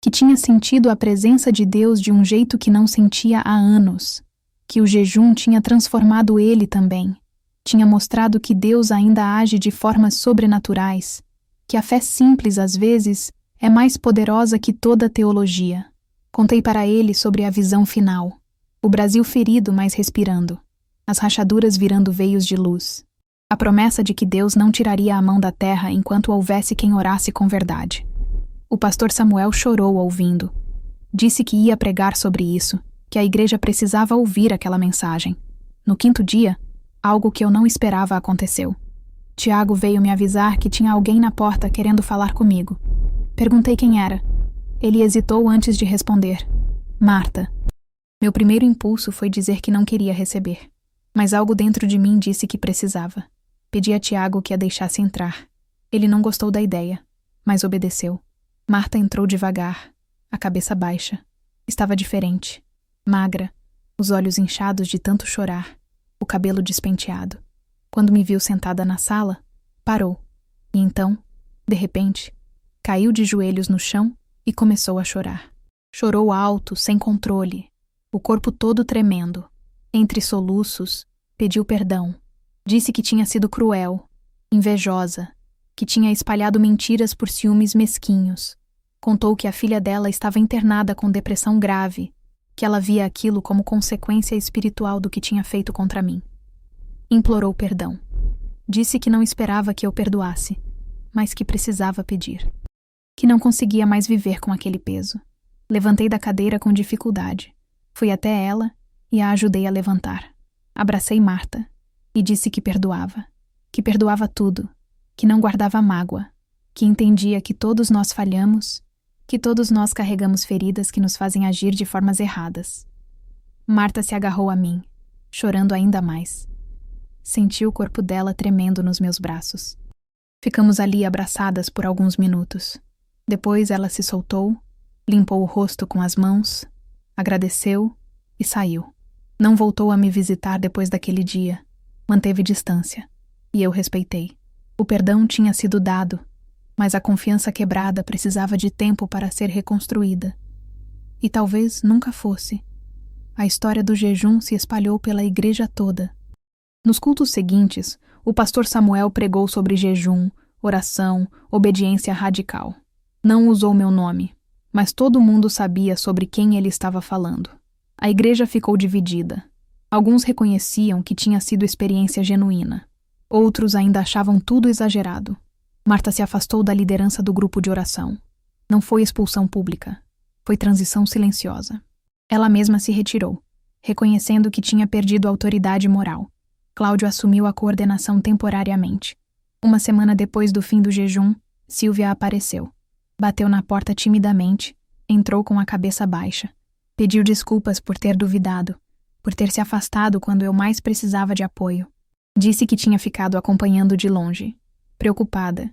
que tinha sentido a presença de Deus de um jeito que não sentia há anos, que o jejum tinha transformado ele também, tinha mostrado que Deus ainda age de formas sobrenaturais, que a fé simples, às vezes, é mais poderosa que toda a teologia. Contei para ele sobre a visão final, o Brasil ferido, mas respirando, as rachaduras virando veios de luz, a promessa de que Deus não tiraria a mão da terra enquanto houvesse quem orasse com verdade. O pastor Samuel chorou ouvindo. Disse que ia pregar sobre isso, que a igreja precisava ouvir aquela mensagem. No 5º dia, algo que eu não esperava aconteceu. Tiago veio me avisar que tinha alguém na porta querendo falar comigo. Perguntei quem era. Ele hesitou antes de responder. Marta. Meu primeiro impulso foi dizer que não queria receber, mas algo dentro de mim disse que precisava. Pedi a Tiago que a deixasse entrar. Ele não gostou da ideia, mas obedeceu. Marta entrou devagar, a cabeça baixa. Estava diferente, magra, os olhos inchados de tanto chorar, o cabelo despenteado. Quando me viu sentada na sala, parou. E então, de repente, caiu de joelhos no chão e começou a chorar. Chorou alto, sem controle, o corpo todo tremendo. Entre soluços, pediu perdão. Disse que tinha sido cruel, invejosa, que tinha espalhado mentiras por ciúmes mesquinhos. Contou que a filha dela estava internada com depressão grave, que ela via aquilo como consequência espiritual do que tinha feito contra mim. Implorou perdão. Disse que não esperava que eu perdoasse, mas que precisava pedir. Que não conseguia mais viver com aquele peso. Levantei da cadeira com dificuldade. Fui até ela e a ajudei a levantar. Abracei Marta e disse que perdoava tudo, que não guardava mágoa, que entendia que todos nós falhamos, que todos nós carregamos feridas que nos fazem agir de formas erradas. Marta se agarrou a mim, chorando ainda mais. Senti o corpo dela tremendo nos meus braços. Ficamos ali abraçadas por alguns minutos. Depois ela se soltou, limpou o rosto com as mãos, agradeceu e saiu. Não voltou a me visitar depois daquele dia. Manteve distância. E eu respeitei. O perdão tinha sido dado, mas a confiança quebrada precisava de tempo para ser reconstruída. E talvez nunca fosse. A história do jejum se espalhou pela igreja toda. Nos cultos seguintes, o pastor Samuel pregou sobre jejum, oração, obediência radical. Não usou meu nome, mas todo mundo sabia sobre quem ele estava falando. A igreja ficou dividida. Alguns reconheciam que tinha sido experiência genuína. Outros ainda achavam tudo exagerado. Marta se afastou da liderança do grupo de oração. Não foi expulsão pública. Foi transição silenciosa. Ela mesma se retirou, reconhecendo que tinha perdido a autoridade moral. Cláudio assumiu a coordenação temporariamente. Uma semana depois do fim do jejum, Silvia apareceu. Bateu na porta timidamente, entrou com a cabeça baixa. Pediu desculpas por ter duvidado, por ter se afastado quando eu mais precisava de apoio. Disse que tinha ficado acompanhando de longe, preocupada,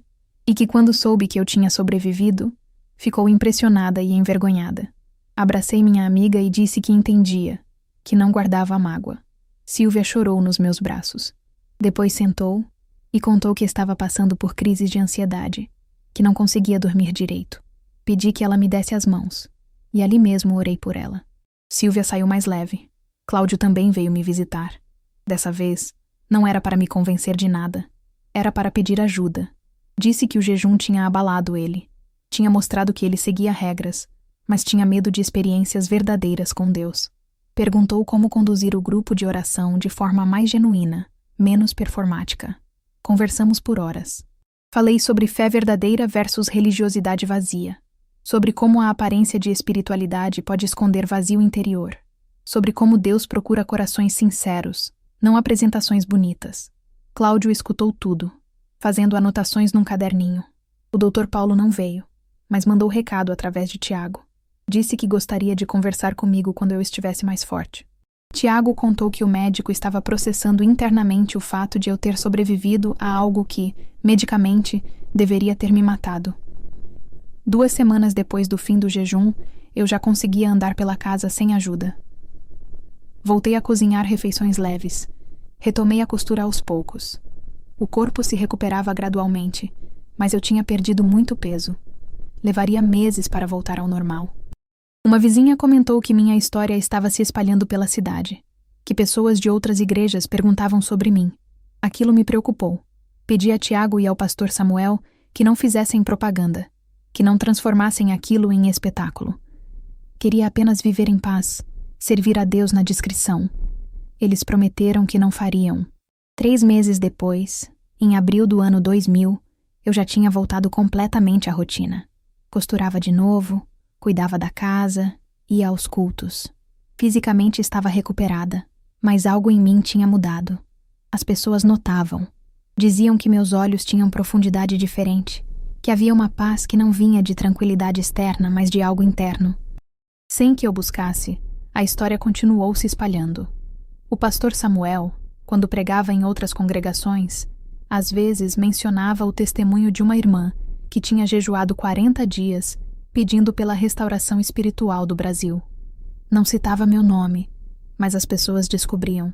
e que quando soube que eu tinha sobrevivido, ficou impressionada e envergonhada. Abracei minha amiga e disse que entendia, que não guardava mágoa. Silvia chorou nos meus braços. Depois sentou e contou que estava passando por crises de ansiedade, que não conseguia dormir direito. Pedi que ela me desse as mãos, e ali mesmo orei por ela. Silvia saiu mais leve. Cláudio também veio me visitar. Dessa vez, não era para me convencer de nada. Era para pedir ajuda. Disse que o jejum tinha abalado ele. Tinha mostrado que ele seguia regras, mas tinha medo de experiências verdadeiras com Deus. Perguntou como conduzir o grupo de oração de forma mais genuína, menos performática. Conversamos por horas. Falei sobre fé verdadeira versus religiosidade vazia. Sobre como a aparência de espiritualidade pode esconder vazio interior. Sobre como Deus procura corações sinceros, não apresentações bonitas. Cláudio escutou tudo, fazendo anotações num caderninho. O Dr. Paulo não veio, mas mandou recado através de Tiago. Disse que gostaria de conversar comigo quando eu estivesse mais forte. Tiago contou que o médico estava processando internamente o fato de eu ter sobrevivido a algo que, medicamente, deveria ter me matado. 2 semanas depois do fim do jejum, eu já conseguia andar pela casa sem ajuda. Voltei a cozinhar refeições leves. Retomei a costura aos poucos. O corpo se recuperava gradualmente, mas eu tinha perdido muito peso. levaria meses para voltar ao normal. Uma vizinha comentou que minha história estava se espalhando pela cidade, que pessoas de outras igrejas perguntavam sobre mim. Aquilo me preocupou. Pedi a Tiago e ao pastor Samuel que não fizessem propaganda, que não transformassem aquilo em espetáculo. Queria apenas viver em paz, servir a Deus na discrição. Eles prometeram que não fariam. 3 meses depois, em abril do ano 2000, eu já tinha voltado completamente à rotina. Costurava de novo, cuidava da casa, ia aos cultos. Fisicamente estava recuperada, mas algo em mim tinha mudado. As pessoas notavam. Diziam que meus olhos tinham profundidade diferente, que havia uma paz que não vinha de tranquilidade externa, mas de algo interno. Sem que eu buscasse, a história continuou se espalhando. O pastor Samuel, quando pregava em outras congregações, às vezes mencionava o testemunho de uma irmã que tinha jejuado 40 dias pedindo pela restauração espiritual do Brasil. Não citava meu nome, mas as pessoas descobriam.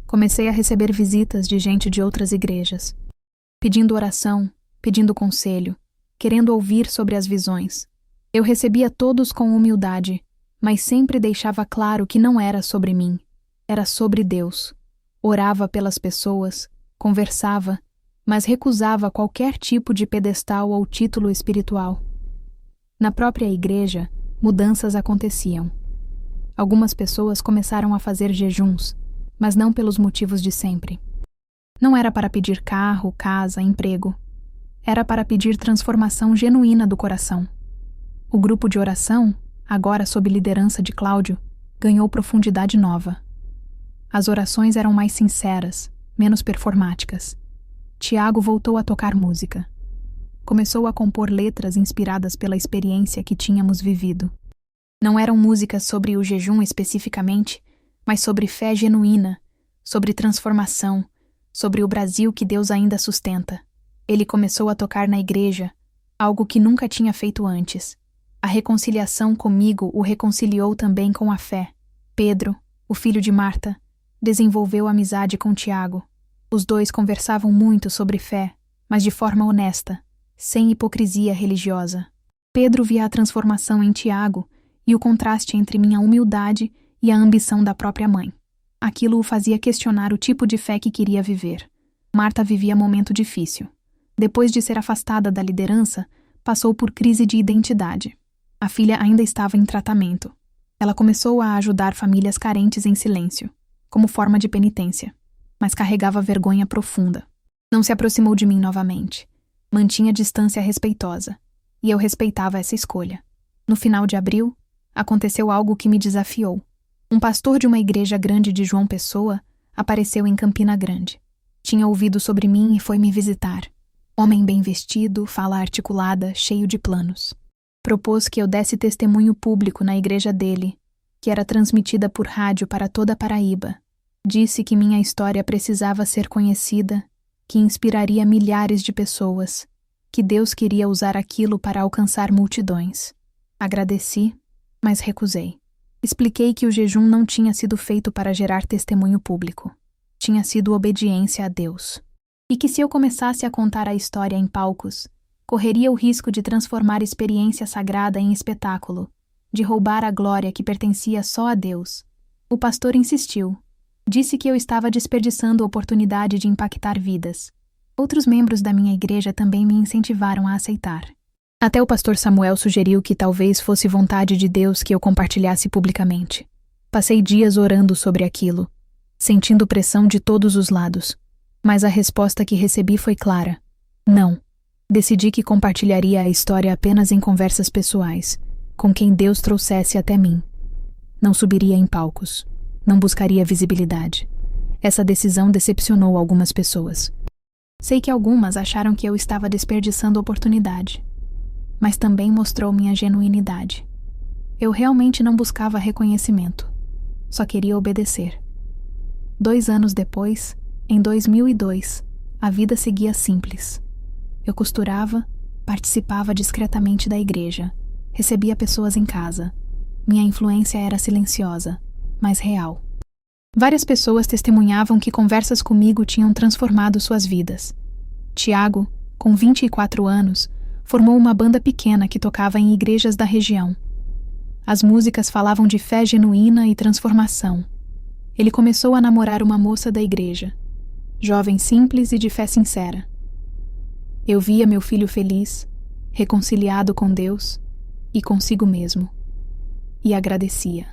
Comecei a receber visitas de gente de outras igrejas, pedindo oração, pedindo conselho, querendo ouvir sobre as visões. Eu recebia todos com humildade, mas sempre deixava claro que não era sobre mim, era sobre Deus. Orava pelas pessoas, conversava, mas recusava qualquer tipo de pedestal ou título espiritual. Na própria igreja, mudanças aconteciam. Algumas pessoas começaram a fazer jejuns, mas não pelos motivos de sempre. Não era para pedir carro, casa, emprego. Era para pedir transformação genuína do coração. O grupo de oração, agora sob liderança de Cláudio, ganhou profundidade nova. As orações eram mais sinceras, menos performáticas. Tiago voltou a tocar música. Começou a compor letras inspiradas pela experiência que tínhamos vivido. Não eram músicas sobre o jejum especificamente, mas sobre fé genuína, sobre transformação, sobre o Brasil que Deus ainda sustenta. Ele começou a tocar na igreja, algo que nunca tinha feito antes. A reconciliação comigo o reconciliou também com a fé. Pedro, o filho de Marta, desenvolveu amizade com Tiago. Os dois conversavam muito sobre fé, mas de forma honesta, sem hipocrisia religiosa. Pedro via a transformação em Tiago e o contraste entre minha humildade e a ambição da própria mãe. Aquilo o fazia questionar o tipo de fé que queria viver. Marta vivia momento difícil. Depois de ser afastada da liderança, passou por crise de identidade. A filha ainda estava em tratamento. Ela começou a ajudar famílias carentes em silêncio, como forma de penitência, mas carregava vergonha profunda. Não se aproximou de mim novamente. Mantinha distância respeitosa, e eu respeitava essa escolha. No final de abril, aconteceu algo que me desafiou. Um pastor de uma igreja grande de João Pessoa apareceu em Campina Grande. Tinha ouvido sobre mim e foi me visitar. Homem bem vestido, fala articulada, cheio de planos. Propôs que eu desse testemunho público na igreja dele, que era transmitida por rádio para toda a Paraíba. Disse que minha história precisava ser conhecida, que inspiraria milhares de pessoas, que Deus queria usar aquilo para alcançar multidões. Agradeci, mas recusei. Expliquei que o jejum não tinha sido feito para gerar testemunho público. Tinha sido obediência a Deus. E que se eu começasse a contar a história em palcos, correria o risco de transformar experiência sagrada em espetáculo, de roubar a glória que pertencia só a Deus. O pastor insistiu. Disse que eu estava desperdiçando a oportunidade de impactar vidas. Outros membros da minha igreja também me incentivaram a aceitar. Até o pastor Samuel sugeriu que talvez fosse vontade de Deus que eu compartilhasse publicamente. Passei dias orando sobre aquilo, sentindo pressão de todos os lados. Mas a resposta que recebi foi clara. Não. Decidi que compartilharia a história apenas em conversas pessoais, com quem Deus trouxesse até mim. Não subiria em palcos. Não buscaria visibilidade. Essa decisão decepcionou algumas pessoas. Sei que algumas acharam que eu estava desperdiçando oportunidade, mas também mostrou minha genuinidade. Eu realmente não buscava reconhecimento. Só queria obedecer. 2 anos depois, em 2002, a vida seguia simples. Eu costurava, participava discretamente da igreja, recebia pessoas em casa. Minha influência era silenciosa, mas real. Várias pessoas testemunhavam que conversas comigo tinham transformado suas vidas. Tiago, com 24 anos, formou uma banda pequena que tocava em igrejas da região. As músicas falavam de fé genuína e transformação. Ele começou a namorar uma moça da igreja, jovem simples e de fé sincera. Eu via meu filho feliz, reconciliado com Deus e consigo mesmo, e agradecia.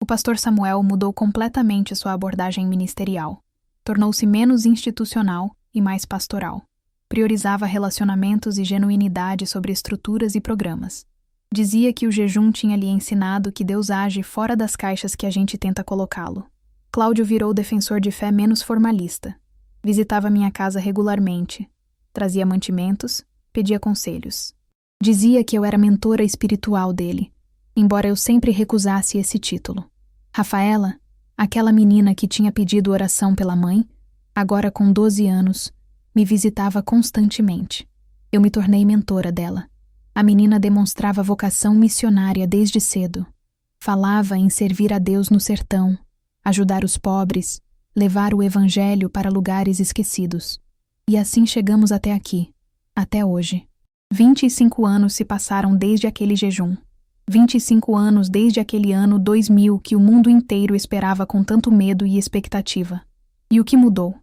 O pastor Samuel mudou completamente sua abordagem ministerial. Tornou-se menos institucional e mais pastoral. Priorizava relacionamentos e genuinidade sobre estruturas e programas. Dizia que o jejum tinha lhe ensinado que Deus age fora das caixas que a gente tenta colocá-lo. Cláudio virou defensor de fé menos formalista. Visitava minha casa regularmente. Trazia mantimentos, pedia conselhos. Dizia que eu era mentora espiritual dele, embora eu sempre recusasse esse título. Rafaela, aquela menina que tinha pedido oração pela mãe, agora com 12 anos, me visitava constantemente. Eu me tornei mentora dela. A menina demonstrava vocação missionária desde cedo. Falava em servir a Deus no sertão, ajudar os pobres, levar o evangelho para lugares esquecidos. E assim chegamos até aqui, até hoje. 25 anos se passaram desde aquele jejum. 25 anos desde aquele ano 2000 que o mundo inteiro esperava com tanto medo e expectativa. E o que mudou?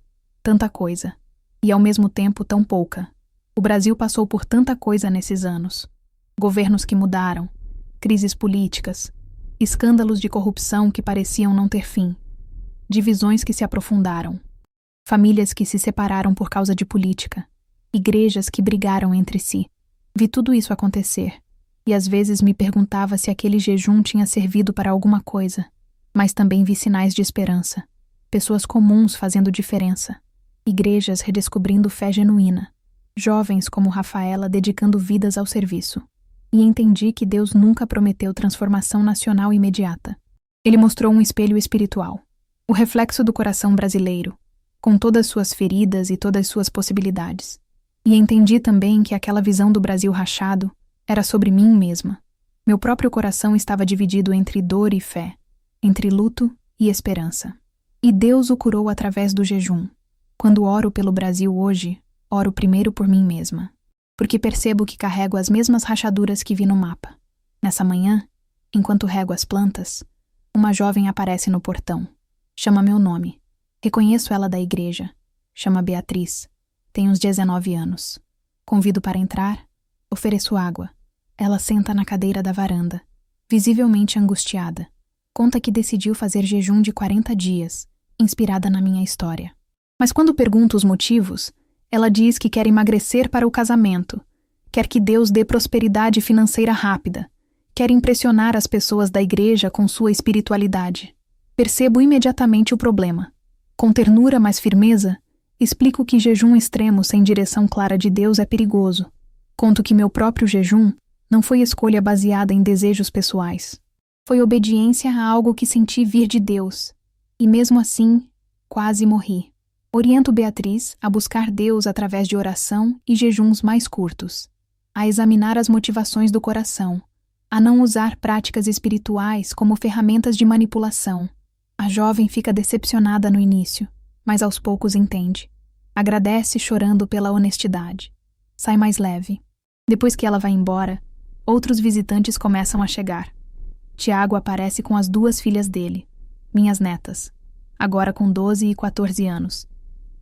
Tanta coisa. E ao mesmo tempo tão pouca. O Brasil passou por tanta coisa nesses anos. Governos que mudaram, crises políticas, escândalos de corrupção que pareciam não ter fim, divisões que se aprofundaram, famílias que se separaram por causa de política, igrejas que brigaram entre si. Vi tudo isso acontecer, e às vezes me perguntava se aquele jejum tinha servido para alguma coisa, mas também vi sinais de esperança, pessoas comuns fazendo diferença, igrejas redescobrindo fé genuína, jovens como Rafaela dedicando vidas ao serviço. E entendi que Deus nunca prometeu transformação nacional imediata. Ele mostrou um espelho espiritual, o reflexo do coração brasileiro, com todas suas feridas e todas suas possibilidades. E entendi também que aquela visão do Brasil rachado era sobre mim mesma. Meu próprio coração estava dividido entre dor e fé, entre luto e esperança. E Deus o curou através do jejum. Quando oro pelo Brasil hoje, oro primeiro por mim mesma, porque percebo que carrego as mesmas rachaduras que vi no mapa. Nessa manhã, enquanto rego as plantas, uma jovem aparece no portão. Chama meu nome. Reconheço ela da igreja. Chama Beatriz. Tem uns 19 anos. Convido para entrar. Ofereço água. Ela senta na cadeira da varanda, visivelmente angustiada. Conta que decidiu fazer jejum de 40 dias, inspirada na minha história. Mas quando pergunto os motivos, ela diz que quer emagrecer para o casamento, quer que Deus dê prosperidade financeira rápida, quer impressionar as pessoas da igreja com sua espiritualidade. Percebo imediatamente o problema. Com ternura, mas firmeza, explico que jejum extremo sem direção clara de Deus é perigoso. Conto que meu próprio jejum não foi escolha baseada em desejos pessoais. Foi obediência a algo que senti vir de Deus. E mesmo assim, quase morri. Oriento Beatriz a buscar Deus através de oração e jejuns mais curtos, a examinar as motivações do coração, a não usar práticas espirituais como ferramentas de manipulação. A jovem fica decepcionada no início, mas aos poucos entende. Agradece chorando pela honestidade. Sai mais leve. Depois que ela vai embora, outros visitantes começam a chegar. Tiago aparece com as 2 filhas dele, minhas netas, agora com 12 e 14 anos.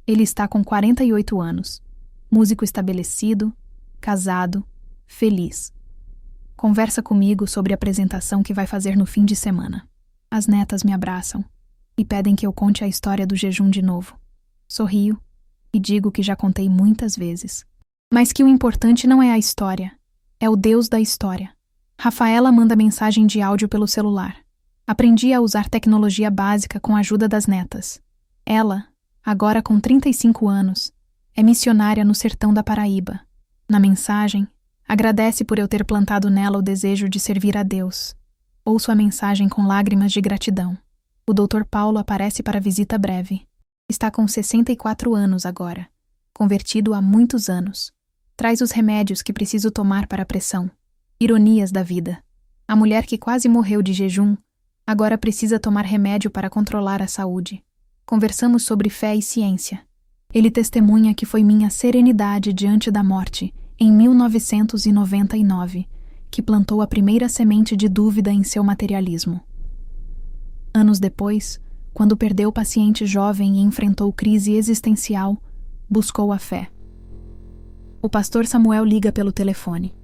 Ele está com 48 anos, músico estabelecido, casado, feliz. Conversa comigo sobre a apresentação que vai fazer no fim de semana. As netas me abraçam e pedem que eu conte a história do jejum de novo. Sorrio e digo que já contei muitas vezes. Mas que o importante não é a história, é o Deus da história. Rafaela manda mensagem de áudio pelo celular. Aprendi a usar tecnologia básica com a ajuda das netas. Ela, agora com 35 anos, é missionária no sertão da Paraíba. Na mensagem, agradece por eu ter plantado nela o desejo de servir a Deus. Ouço a mensagem com lágrimas de gratidão. O Dr. Paulo aparece para visita breve. Está com 64 anos agora, convertido há muitos anos. Traz os remédios que preciso tomar para a pressão. Ironias da vida. A mulher que quase morreu de jejum, agora precisa tomar remédio para controlar a saúde. Conversamos sobre fé e ciência. Ele testemunha que foi minha serenidade diante da morte em 1999, que plantou a primeira semente de dúvida em seu materialismo. Anos depois, quando perdeu o paciente jovem e enfrentou crise existencial, buscou a fé. O pastor Samuel liga pelo telefone.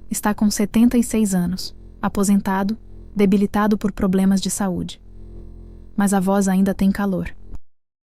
Está com 76 anos, aposentado, debilitado por problemas de saúde. Mas a voz ainda tem calor.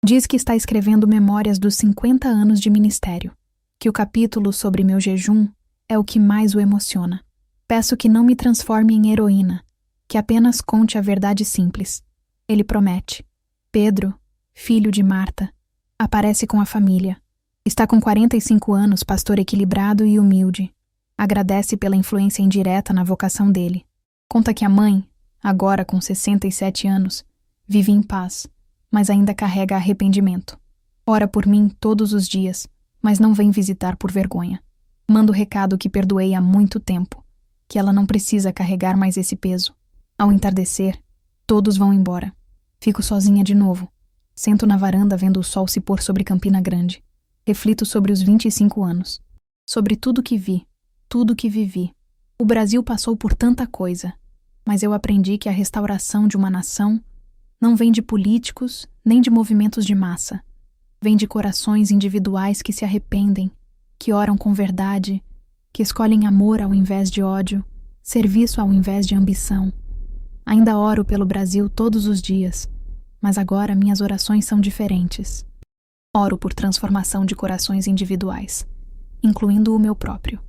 Diz que está escrevendo memórias dos 50 anos de ministério, que o capítulo sobre meu jejum é o que mais o emociona. Peço que não me transforme em heroína, que apenas conte a verdade simples. Ele promete. Pedro, filho de Marta, aparece com a família. Está com 45 anos, pastor equilibrado e humilde. Agradece pela influência indireta na vocação dele. Conta que a mãe, agora com 67 anos, vive em paz, mas ainda carrega arrependimento. Ora por mim todos os dias, mas não vem visitar por vergonha. Mando o recado que perdoei há muito tempo, que ela não precisa carregar mais esse peso. Ao entardecer, todos vão embora. Fico sozinha de novo. Sento na varanda vendo o sol se pôr sobre Campina Grande. Reflito sobre os 25 anos. Sobre tudo que vi, tudo que vivi. O Brasil passou por tanta coisa, mas eu aprendi que a restauração de uma nação não vem de políticos nem de movimentos de massa. Vem de corações individuais que se arrependem, que oram com verdade, que escolhem amor ao invés de ódio, serviço ao invés de ambição. Ainda oro pelo Brasil todos os dias, mas agora minhas orações são diferentes. Oro por transformação de corações individuais, incluindo o meu próprio.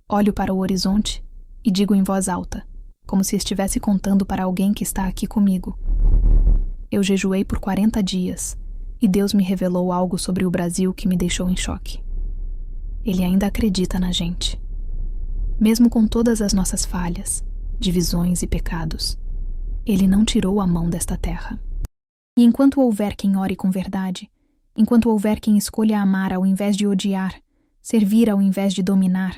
Olho para o horizonte e digo em voz alta, como se estivesse contando para alguém que está aqui comigo. Eu jejuei por 40 dias e Deus me revelou algo sobre o Brasil que me deixou em choque. Ele ainda acredita na gente. Mesmo com todas as nossas falhas, divisões e pecados, Ele não tirou a mão desta terra. E enquanto houver quem ore com verdade, enquanto houver quem escolha amar ao invés de odiar, servir ao invés de dominar,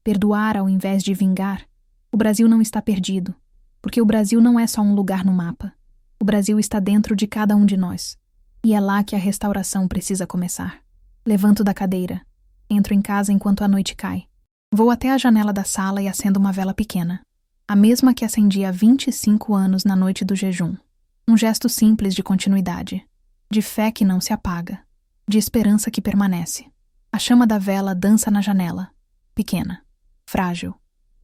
perdoar ao invés de vingar, o Brasil não está perdido, porque o Brasil não é só um lugar no mapa. O Brasil está dentro de cada um de nós, e é lá que a restauração precisa começar. Levanto da cadeira, entro em casa enquanto a noite cai. Vou até a janela da sala e acendo uma vela pequena, a mesma que acendi há 25 anos na noite do jejum. Um gesto simples de continuidade, de fé que não se apaga, de esperança que permanece. A chama da vela dança na janela, pequena, frágil,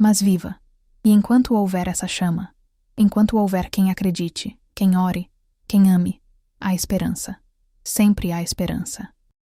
mas viva. E enquanto houver essa chama, enquanto houver quem acredite, quem ore, quem ame, há esperança. Sempre há esperança.